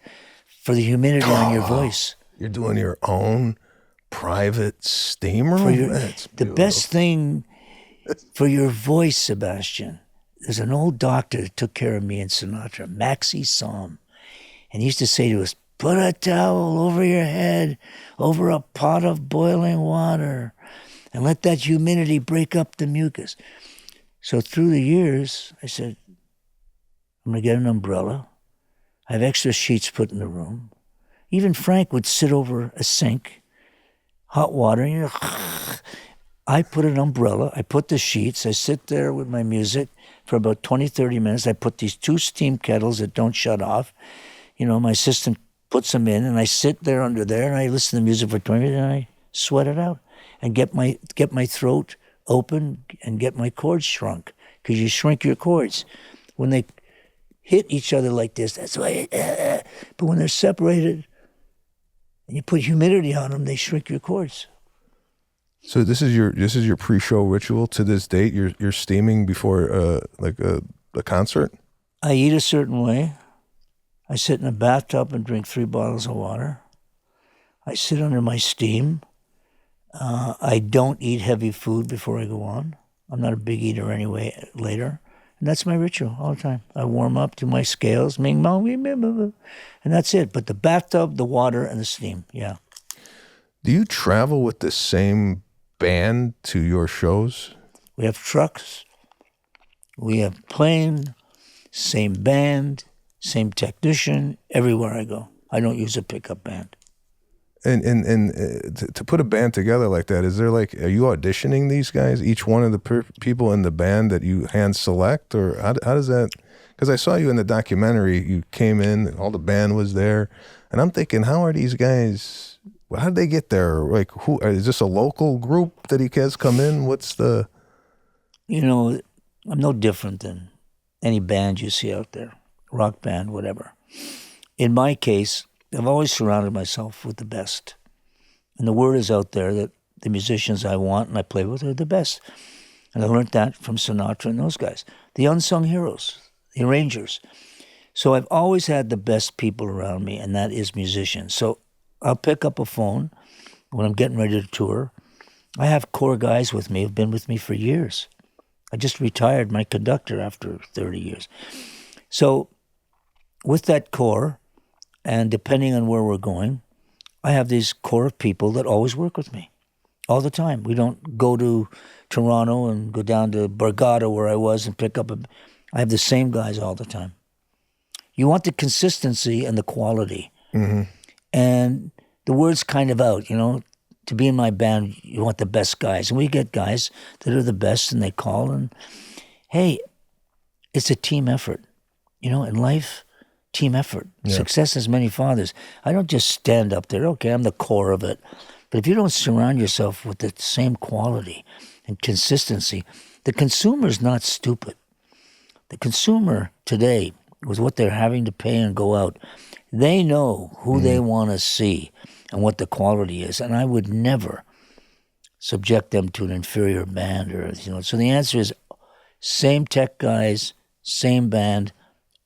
for the humidity on your voice. You're doing your own private steam room? The best thing for your voice, Sebastian. There's an old doctor that took care of me in Sinatra, Maxie Psalm. And he used to say to us, put a towel over your head, over a pot of boiling water, and let that humidity break up the mucus. So through the years, I said, I'm going to get an umbrella. I have extra sheets put in the room. Even Frank would sit over a sink, hot water, I put an umbrella, I put the sheets, I sit there with my music for about 20, 30 minutes. I put these 2 steam kettles that don't shut off. My assistant puts them in, and I sit there under there, and I listen to music for 20 minutes, and I sweat it out and get my throat open and get my cords shrunk, because you shrink your cords. When they hit each other like this, that's why, but when they're separated and you put humidity on them, they shrink your cords. So this is your pre-show ritual to this date. You're steaming before a concert. I eat a certain way. I sit in a bathtub and drink 3 bottles of water. I sit under my steam. I don't eat heavy food before I go on. I'm not a big eater anyway. Later, and that's my ritual all the time. I warm up to my scales, ming mong, and that's it. But the bathtub, the water, and the steam. Yeah. Do you travel with the same band to your shows? We have trucks, we have plane, same band, same technician, everywhere I go. I don't use a pickup band. And to put a band together like that, is there are you auditioning these guys, each one of the people in the band that you hand select, or how does that? Because I saw you in the documentary, you came in, all the band was there, and I'm thinking, how are these guys? How did they get there? Who is this, a local group that he has come in? What's the? I'm no different than any band you see out there, rock band, whatever. In my case, I've always surrounded myself with the best. And the word is out there that the musicians I want and I play with are the best. And I learned that from Sinatra and those guys. The unsung heroes, the arrangers. So I've always had the best people around me, and that is musicians. So I'll pick up a phone when I'm getting ready to tour. I have core guys with me who've been with me for years. I just retired my conductor after 30 years. So with that core, and depending on where we're going, I have these core of people that always work with me all the time. We don't go to Toronto and go down to Borgata where I was and pick up I have the same guys all the time. You want the consistency and the quality. Mm-hmm. And the word's kind of out, to be in my band, you want the best guys. And we get guys that are the best, and they call, and hey, it's a team effort. In life, team effort. Yeah. Success has many fathers. I don't just stand up there, okay, I'm the core of it. But if you don't surround yourself with the same quality and consistency, the consumer's not stupid. The consumer today, with what they're having to pay and go out, they know who they want to see and what the quality is. And I would never subject them to an inferior band so the answer is Same tech guys, same band,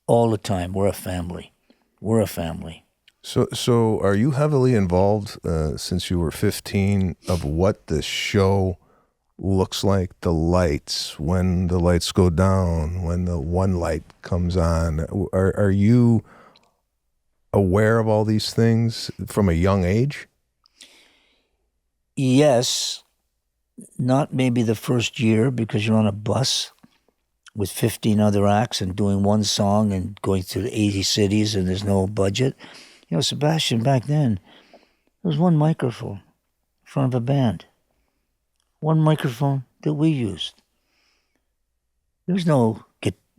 all the time. We're a family. We're a family. So are you heavily involved since you were 15 of what the show looks like? The lights, when the lights go down, when the one light comes on. Are you aware of all these things from a young age? Yes, not maybe the first year because you're on a bus with 15 other acts and doing one song and going to 80 cities and there's no budget. You know, Sebastian, back then, there was one microphone in front of a band. One microphone that we used. There was no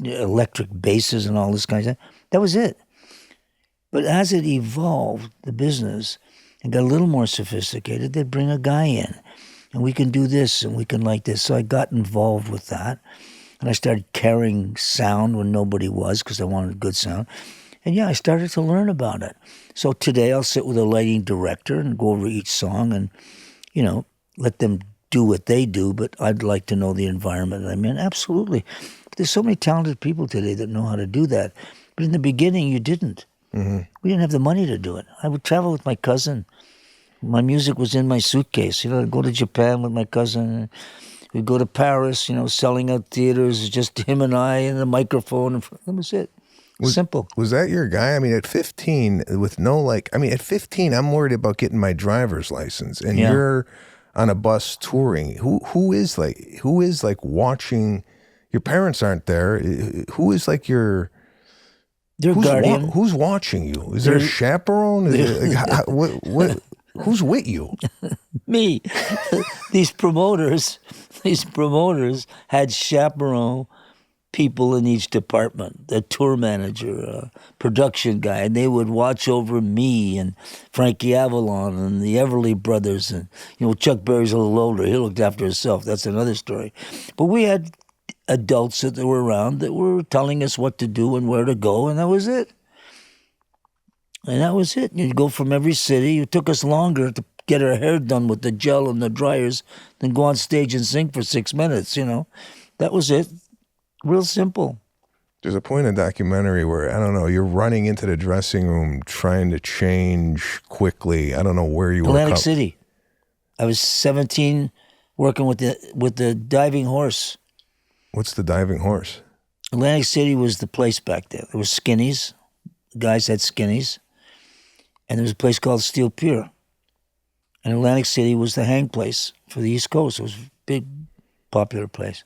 electric basses and all this kind of stuff. That was it. But as it evolved, the business, and got a little more sophisticated, they'd bring a guy in. And we can do this and we can like this. So I got involved with that. And I started carrying sound when nobody was because I wanted good sound. And yeah, I started to learn about it. So today I'll sit with a lighting director and go over each song and, you know, let them do what they do, but I'd like to know the environment I'm in. Absolutely. But there's so many talented people today that know how to do that. But in the beginning, you didn't. Mm-hmm. We didn't have the money to do it. I would travel with my cousin. My music was in my suitcase. You know, I'd go to Japan with my cousin. We'd go to Paris, you know, selling out theaters, just him and I and the microphone. That was it. Simple. Was that your guy? I mean, at 15, with no at 15, I'm worried about getting my driver's license, and you're on a bus touring. Who is watching? Your parents aren't there. Who is like your? Their guardian. Who's watching you? Is there a chaperone? Who's with you? Me. These promoters had chaperone people in each department, the tour manager, production guy, and they would watch over me and Frankie Avalon and the Everly Brothers. And, you know, Chuck Berry's a little older. He looked after himself. That's another story. But we had adults that were around that were telling us what to do and where to go, and that was it. You'd go from every city. It took us longer to get our hair done with the gel and the dryers than go on stage and sing for 6 minutes, you know. That was it. Real simple. There's a point in the documentary where, I don't know, you're running into the dressing room trying to change quickly. I don't know where you were. Atlantic City. I was 17 working with the diving horse. What's the diving horse? Atlantic City was the place back there. There were skinnies. Guys had skinnies. And there was a place called Steel Pier. And Atlantic City was the hang place for the East Coast. It was a big, popular place.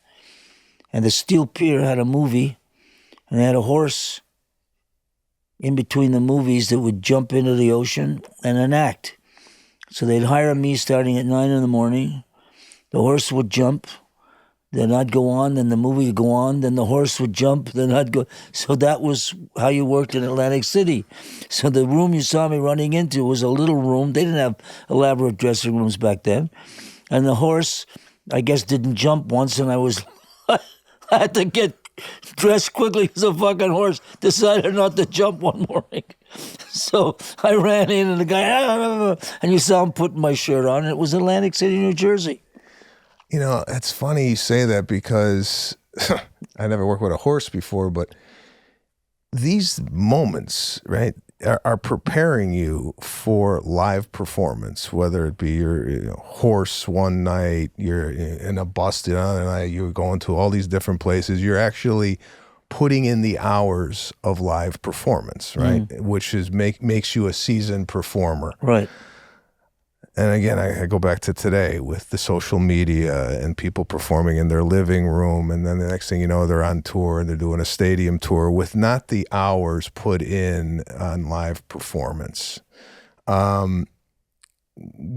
And the Steel Pier had a movie, and they had a horse in between the movies that would jump into the ocean and an act. So they'd hire me starting at 9 in the morning. The horse would jump. Then I'd go on, then the movie would go on, then the horse would jump, then I'd go. So that was how you worked in Atlantic City. So the room you saw me running into was a little room. They didn't have elaborate dressing rooms back then. And the horse, I guess, didn't jump once, and I had to get dressed quickly because the fucking horse decided not to jump one morning. So I ran in, and the guy, and you saw him putting my shirt on, and it was Atlantic City, New Jersey. You know, it's funny you say that because I never worked with a horse before, but these moments, right, are preparing you for live performance, whether it be your horse one night, you're in a bus the other night, you're going to all these different places. You're actually putting in the hours of live performance, right, which is makes you a seasoned performer. Right. And again, I go back to today with the social media and people performing in their living room. And then the next thing you know, they're on tour and they're doing a stadium tour with not the hours put in on live performance.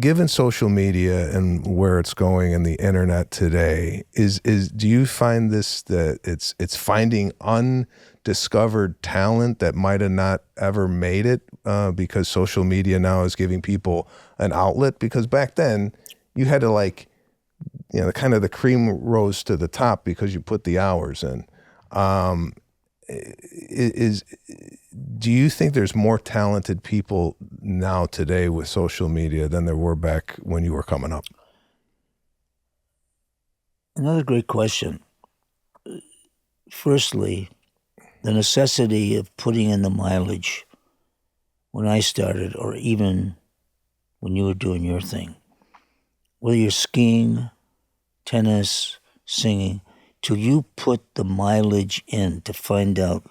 Given social media and where it's going and the internet today, do you find this that it's finding undiscovered talent that might have not ever made it because social media now is giving people an outlet? Because back then you had to kind of the cream rose to the top because you put the hours in. Do you think there's more talented people now today with social media than there were back when you were coming up? Another great question. firstly, the necessity of putting in the mileage when I started, or even when you were doing your thing, whether you're skiing, tennis, singing, till you put the mileage in to find out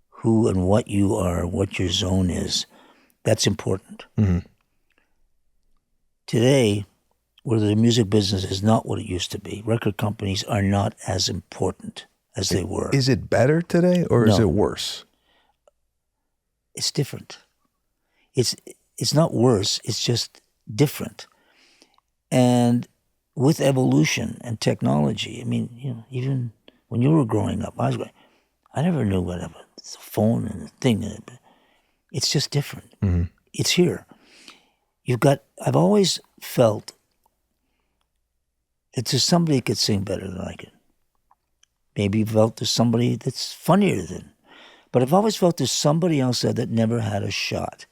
who and what you are, what your zone is, that's important. Mm-hmm. Today, where the music business is not what it used to be, record companies are not as important as they were. Is it better today, or is No. it worse? It's different. It's not worse, it's just different. And with evolution and technology, I mean, even when you were growing up, I never knew what a phone and a thing. It's just different. Mm-hmm. It's here. I've always felt that there's somebody that could sing better than I could. Maybe you felt there's somebody that's funnier than. But I've always felt there's somebody else there that never had a shot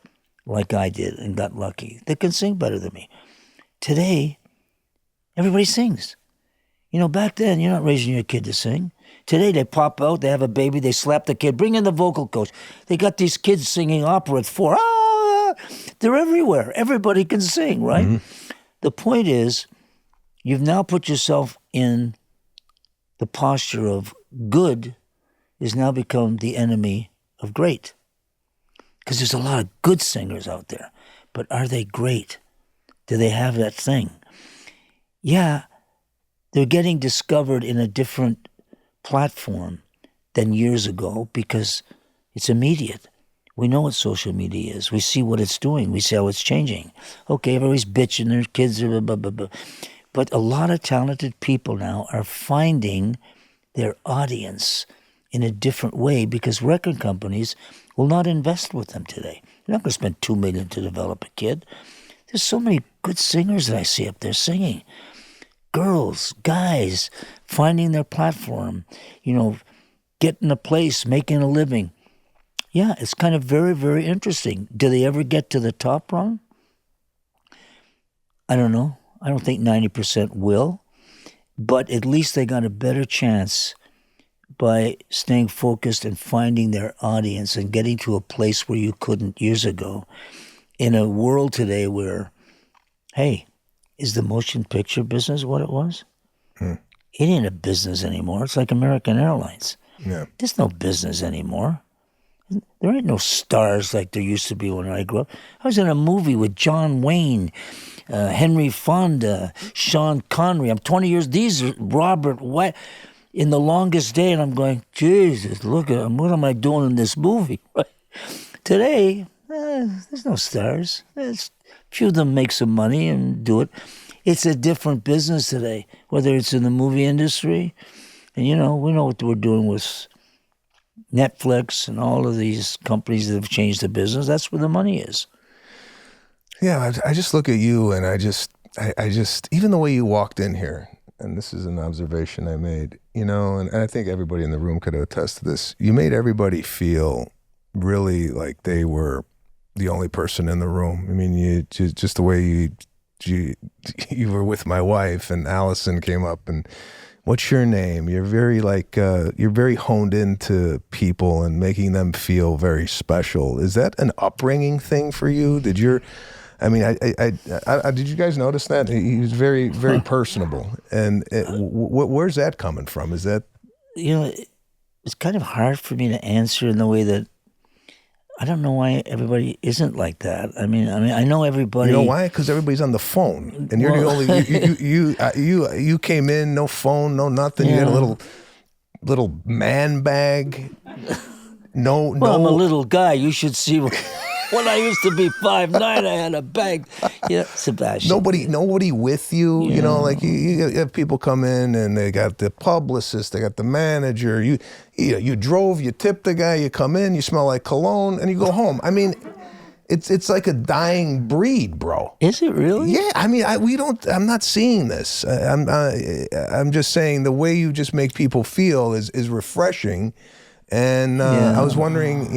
like I did and got lucky, that can sing better than me. Today, everybody sings. Back then, you're not raising your kid to sing. Today, they pop out, they have a baby, they slap the kid, bring in the vocal coach. They got these kids singing opera at 4. They're everywhere. Everybody can sing, right? Mm-hmm. The point is, you've now put yourself in the posture of good is now become the enemy of great. Because there's a lot of good singers out there. But are they great? Do they have that thing? Yeah, they're getting discovered in a different platform than years ago because it's immediate. We know what social media is. We see what it's doing. We see how it's changing. Okay, everybody's bitching, their kids are blah, blah, blah. But a lot of talented people now are finding their audience in a different way because record companies will not invest with them today. They're not going to spend $2 million to develop a kid. There's so many good singers that I see up there singing. Girls, guys, finding their platform, getting a place, making a living. Yeah, it's kind of very, very interesting. Do they ever get to the top, Ron? I don't know. I don't think 90% will. But at least they got a better chance by staying focused and finding their audience and getting to a place where you couldn't years ago. In a world today where, hey, is the motion picture business what it was? It ain't a business anymore. It's like American Airlines. Yeah. There's no business anymore. There ain't no stars like there used to be when I grew up. I was in a movie with John Wayne, Henry Fonda, Sean Connery. I'm 20 years. These are Robert White in The Longest Day, and I'm going, Jesus, look at what am I doing in this movie? Today, there's no stars. A few of them make some money and do it. It's a different business today, whether it's in the movie industry, and we know what we're doing with Netflix and all of these companies that have changed the business. That's where the money is. Yeah, I just look at you and I just, even the way you walked in here, and this is an observation I made, and I think everybody in the room could attest to this. You made everybody feel really like they were the only person in the room. I mean, you just the way you were with my wife and Allison came up and what's your name? You're very you're very honed into people and making them feel very special. Is that an upbringing thing for you? Did you guys notice that? He was very, very personable. And where's that coming from? Is that? It's kind of hard for me to answer in the way that I don't know why everybody isn't like that. I mean, I know everybody. You know why? Because everybody's on the phone, and you're the only. You came in, no phone, no nothing. Yeah. You had a little man bag. No. I'm a little guy. You should see when I used to be 5'9", I had a bag. Yeah, Sebastian. Nobody with you. Yeah. You have people come in and they got the publicist, they got the manager. You drove, you tipped the guy, you come in, you smell like cologne, and you go home. I mean, it's like a dying breed, bro. Is it really? Yeah. I mean, I'm not seeing this. I'm just saying the way you just make people feel is refreshing. And Yeah. I was wondering,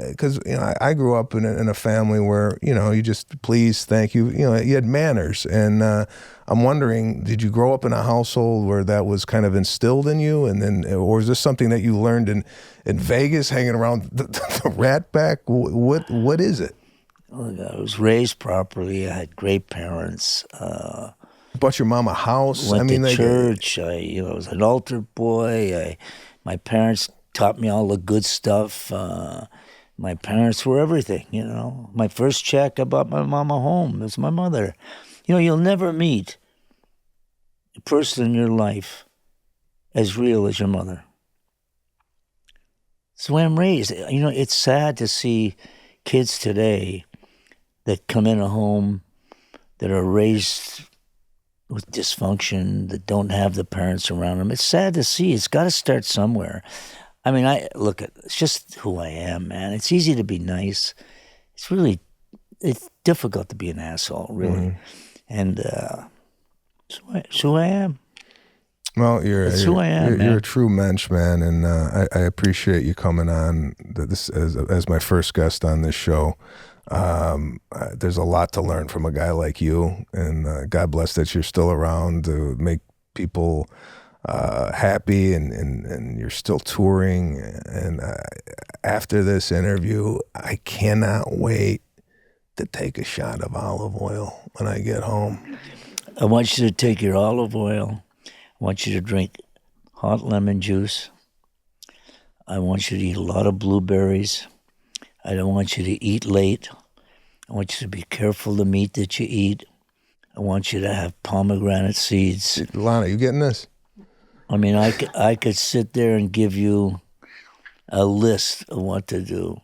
because I grew up in a family where you just please, thank you, you had manners, and I'm wondering, did you grow up in a household where that was kind of instilled in you, and then, or is this something that you learned in Vegas, hanging around the Rat Pack? What is it? Look, I was raised properly. I had great parents. Bought your mom a house. Went to church. I was an altar boy. My parents taught me all the good stuff. My parents were everything. My first check, I bought my mom a home. It was my mother. You'll never meet a person in your life as real as your mother. That's the way I'm raised. It's sad to see kids today that come in a home that are raised with dysfunction, that don't have the parents around them. It's sad to see. It's got to start somewhere. I mean, it's just who I am, man. It's easy to be nice. It's difficult to be an asshole, really. Mm-hmm. And it's who I am. Well, you're a true mensch, man, and I appreciate you coming on this as my first guest on this show. There's a lot to learn from a guy like you, and God bless that you're still around to make people happy, and you're still touring. And after this interview, I cannot wait to take a shot of olive oil when I get home. I want you to take your olive oil. I want you to drink hot lemon juice. I want you to eat a lot of blueberries. I don't want you to eat late. I want you to be careful of the meat that you eat. I want you to have pomegranate seeds. Lana, you getting this? I mean, I could sit there and give you a list of what to do.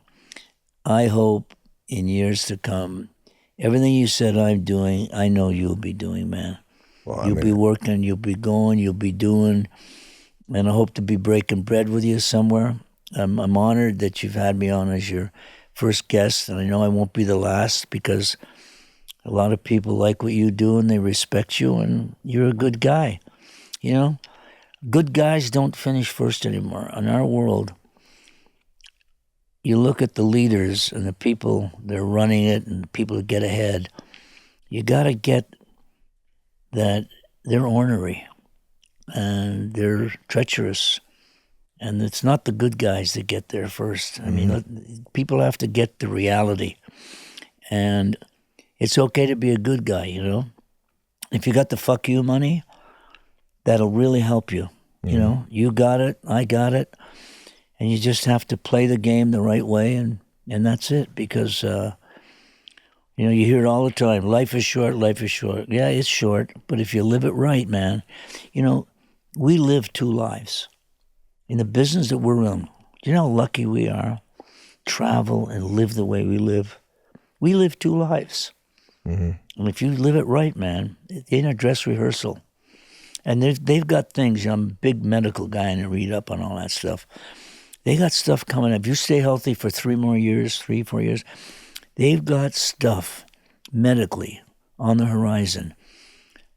I hope in years to come, everything you said I'm doing, I know you'll be doing, man. Well, you'll be working, you'll be going, you'll be doing, and I hope to be breaking bread with you somewhere. I'm honored that you've had me on as your first guest, and I know I won't be the last, because a lot of people like what you do and they respect you, and you're a good guy. Good guys don't finish first anymore. In our world, you look at the leaders and the people that are running it and the people that get ahead, you got to get that they're ornery and they're treacherous, and it's not the good guys that get there first. I mean, people have to get the reality, and it's okay to be a good guy, If you got the fuck you money, that'll really help you. You got it, I got it, and you just have to play the game the right way, and that's it, because you hear it all the time. Life is short, life is short. Yeah, it's short, but if you live it right, man, we live two lives. In the business that we're in, do you know how lucky we are? Travel and live the way we live. We live two lives. Mm-hmm. And if you live it right, man, it ain't a dress rehearsal. And they've got things. I'm a big medical guy, and I read up on all that stuff. They got stuff coming up. If you stay healthy for 3, 4 years, they've got stuff medically on the horizon.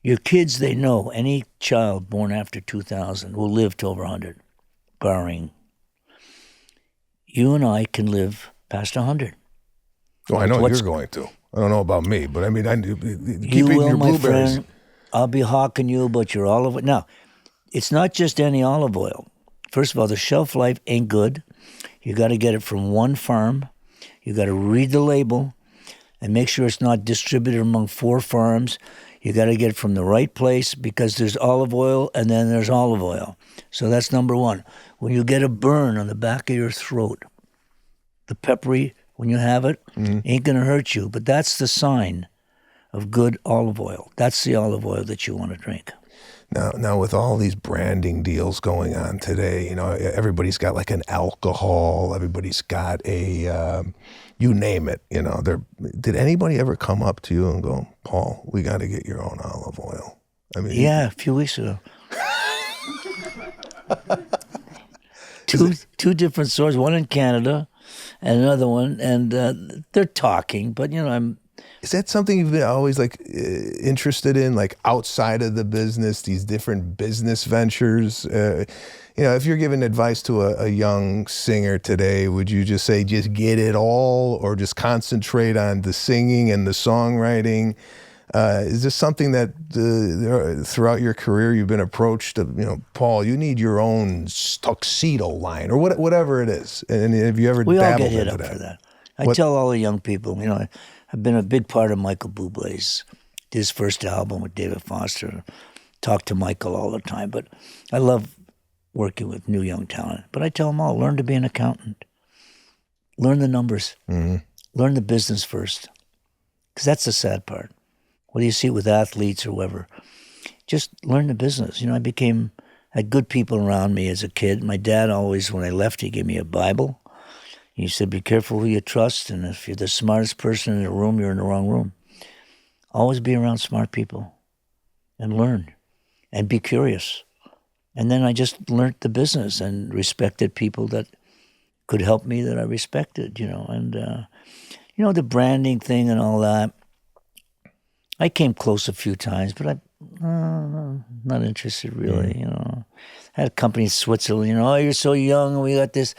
Your kids, they know any child born after 2000 will live to over 100, barring. You and I can live past 100. Oh, I know you're going to. I don't know about me, but I mean, keep you eating will, your my blueberries. friend. I'll be hawking you about your olive oil. Now, it's not just any olive oil. First of all, the shelf life ain't good. You got to get it from one farm. You got to read the label and make sure it's not distributed among 4 farms. You got to get it from the right place, because there's olive oil and then there's olive oil. So that's number one. When you get a burn on the back of your throat, the peppery, when you have it, ain't going to hurt you. But that's the sign of good olive oil. That's the olive oil that you want to drink. Now, with all these branding deals going on today, everybody's got like an alcohol. Everybody's got a, you name it. Did anybody ever come up to you and go, Paul, we got to get your own olive oil? I mean, yeah, a few weeks ago. Two different stores, one in Canada and another one, and they're talking. But I'm Is that something you've been always like interested in, like outside of the business, these different business ventures? If you're giving advice to a young singer today, would you just say, just get it all, or just concentrate on the singing and the songwriting? Is this something that throughout your career you've been approached of, Paul, you need your own tuxedo line or whatever it is? And have you ever We all dabbled get hit into up that? for that. I tell all the young people, I've been a big part of Michael Bublé's, his first album with David Foster. Talk to Michael all the time, but I love working with new young talent. But I tell them all, learn to be an accountant. Learn the numbers. Mm-hmm. Learn the business first. Because that's the sad part. What do you see with athletes or whoever? Just learn the business. I had good people around me as a kid. My dad always, when I left, he gave me a Bible. He said, be careful who you trust, and if you're the smartest person in the room, you're in the wrong room. Always be around smart people and learn and be curious. And then I just learned the business and respected people that could help me that I respected, And, the branding thing and all that, I came close a few times, but I'm not interested really, I had a company in Switzerland, oh, you're so young, and we got this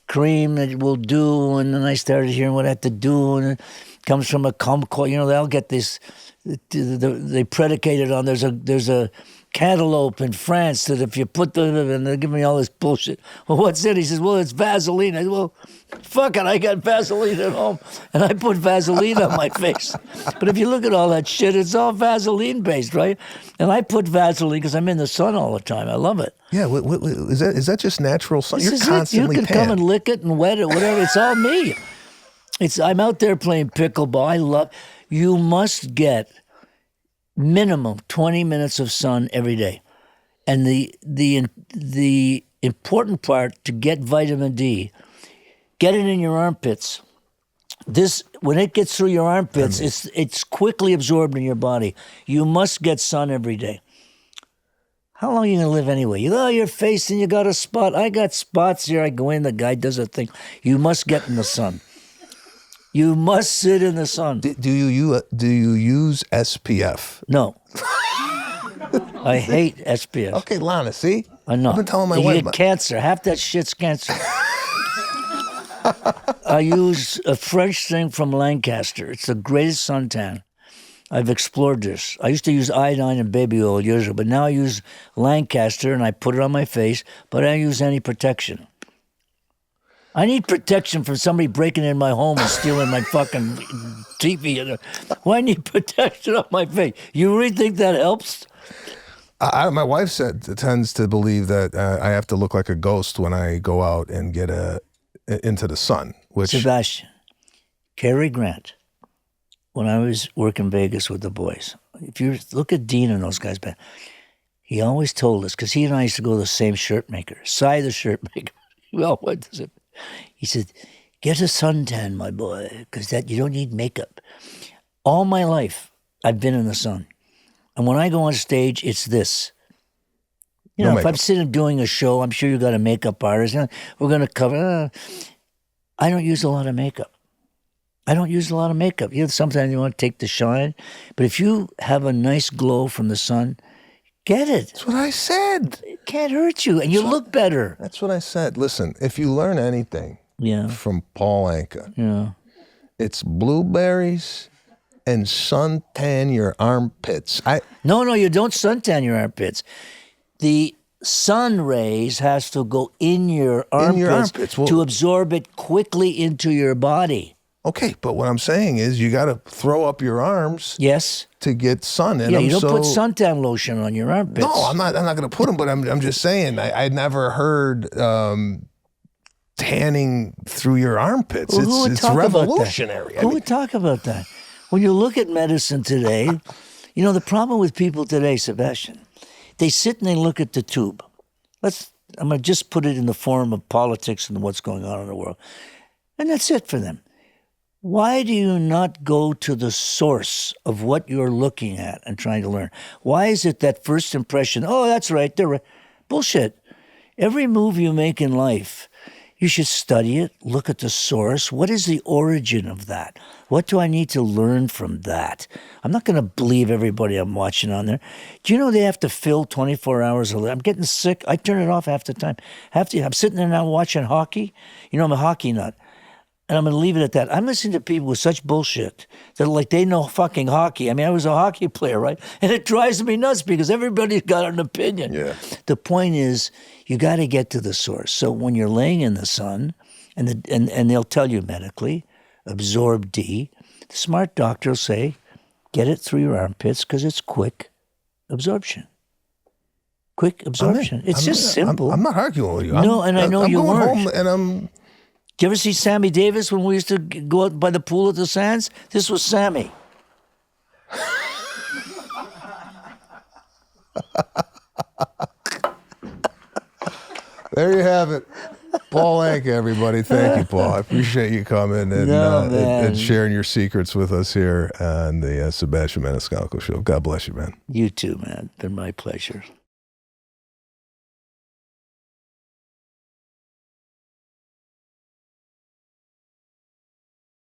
cream that we'll do, and then I started hearing what I had to do, and it comes from a kumquat, they'll get this, they predicate it on, there's a cantaloupe in France that if you put and they're giving me all this bullshit. Well, what's it? He says, well, it's Vaseline. I said, well, fuck it, I got Vaseline at home, and I put Vaseline on my face. But if you look at all that shit, it's all Vaseline based, right? And I put Vaseline because I'm in the sun all the time. I love it. Yeah, is that just natural sun? You're constantly You can come and lick it and wet it, whatever. It's all me. I'm out there playing pickleball. You must get minimum 20 minutes of sun every day. And the important part to get vitamin D, get it in your armpits. When it gets through your armpits, it's quickly absorbed in your body. You must get sun every day. How long are you going to live anyway? Your face and you got a spot. I got spots here. I go in, the guy does a thing. You must get in the sun. You must sit in the sun. Do you use SPF? No. I hate SPF. Okay, Lana, see? I know. I've been telling my wife. You get cancer. Half that shit's cancer. I use a French thing from Lancaster. It's the greatest suntan. I've explored this. I used to use iodine and baby oil years ago, but now I use Lancaster and I put it on my face, but I don't use any protection. I need protection from somebody breaking in my home and stealing my fucking TV. Why I need protection on my face? You really think that helps? My wife tends to believe that I have to look like a ghost when I go out and get into the sun. Sebastian, Cary Grant, when I was working in Vegas with the boys, if you look at Dean and those guys, he always told us, because he and I used to go to the same shirt maker, Cy the shirt maker. Well, what does it? He said, get a suntan, my boy, because you don't need makeup. All my life, I've been in the sun. And when I go on stage, it's this. If I'm sitting doing a show, I'm sure you got a makeup artist. We're going to cover. I don't use a lot of makeup. Sometimes you want to take the shine. But if you have a nice glow from the sun, get it. That's what I said. It can't hurt you, and you look better. That's what I said. Listen, if you learn anything from Paul Anka, it's blueberries and suntan your armpits. No, you don't suntan your armpits. The sun rays has to go in your armpits, to absorb it quickly into your body. Okay, but what I'm saying is you got to throw up your arms. Yes. To get sun in them. You don't put suntan lotion on your armpits. No, I'm not going to put them, but I'm just saying I'd never heard tanning through your armpits. Well, it's revolutionary. Who would talk about that? When you look at medicine today, the problem with people today, Sebastian, they sit and they look at the tube. I'm going to just put it in the form of politics and what's going on in the world. And that's it for them. Why do you not go to the source of what you're looking at and trying to learn? Why is it that first impression, oh, that's right, they're right? Bullshit. Every move you make in life You should study it, look at the source. What is the origin of that? What do I need to learn from that? I'm not going to believe everybody I'm watching on there. Do you know they have to fill 24 hours? I'm getting sick. I turn it off half the time. I'm sitting there now watching hockey. You know, I'm a hockey nut. And I'm going to leave it at that. I'm listening to people with such bullshit that like they know fucking hockey. I mean, I was a hockey player, right? And it drives me nuts because everybody's got an opinion. Yeah. The point is, you got to get to the source. So when you're laying in the sun, and they'll tell you medically, absorb D, the smart doctor will say, get it through your armpits because it's quick absorption. Quick absorption. It's just simple. I'm not arguing with you. No, and I know you weren't. I'm going home and I'm... Do you ever see Sammy Davis when we used to go out by the pool at the Sands? This was Sammy. There you have it. Paul Anka, everybody. Thank you, Paul. I appreciate you coming and sharing your secrets with us here on the Sebastian Maniscalco Show. God bless you, man. You too, man. Been my pleasure.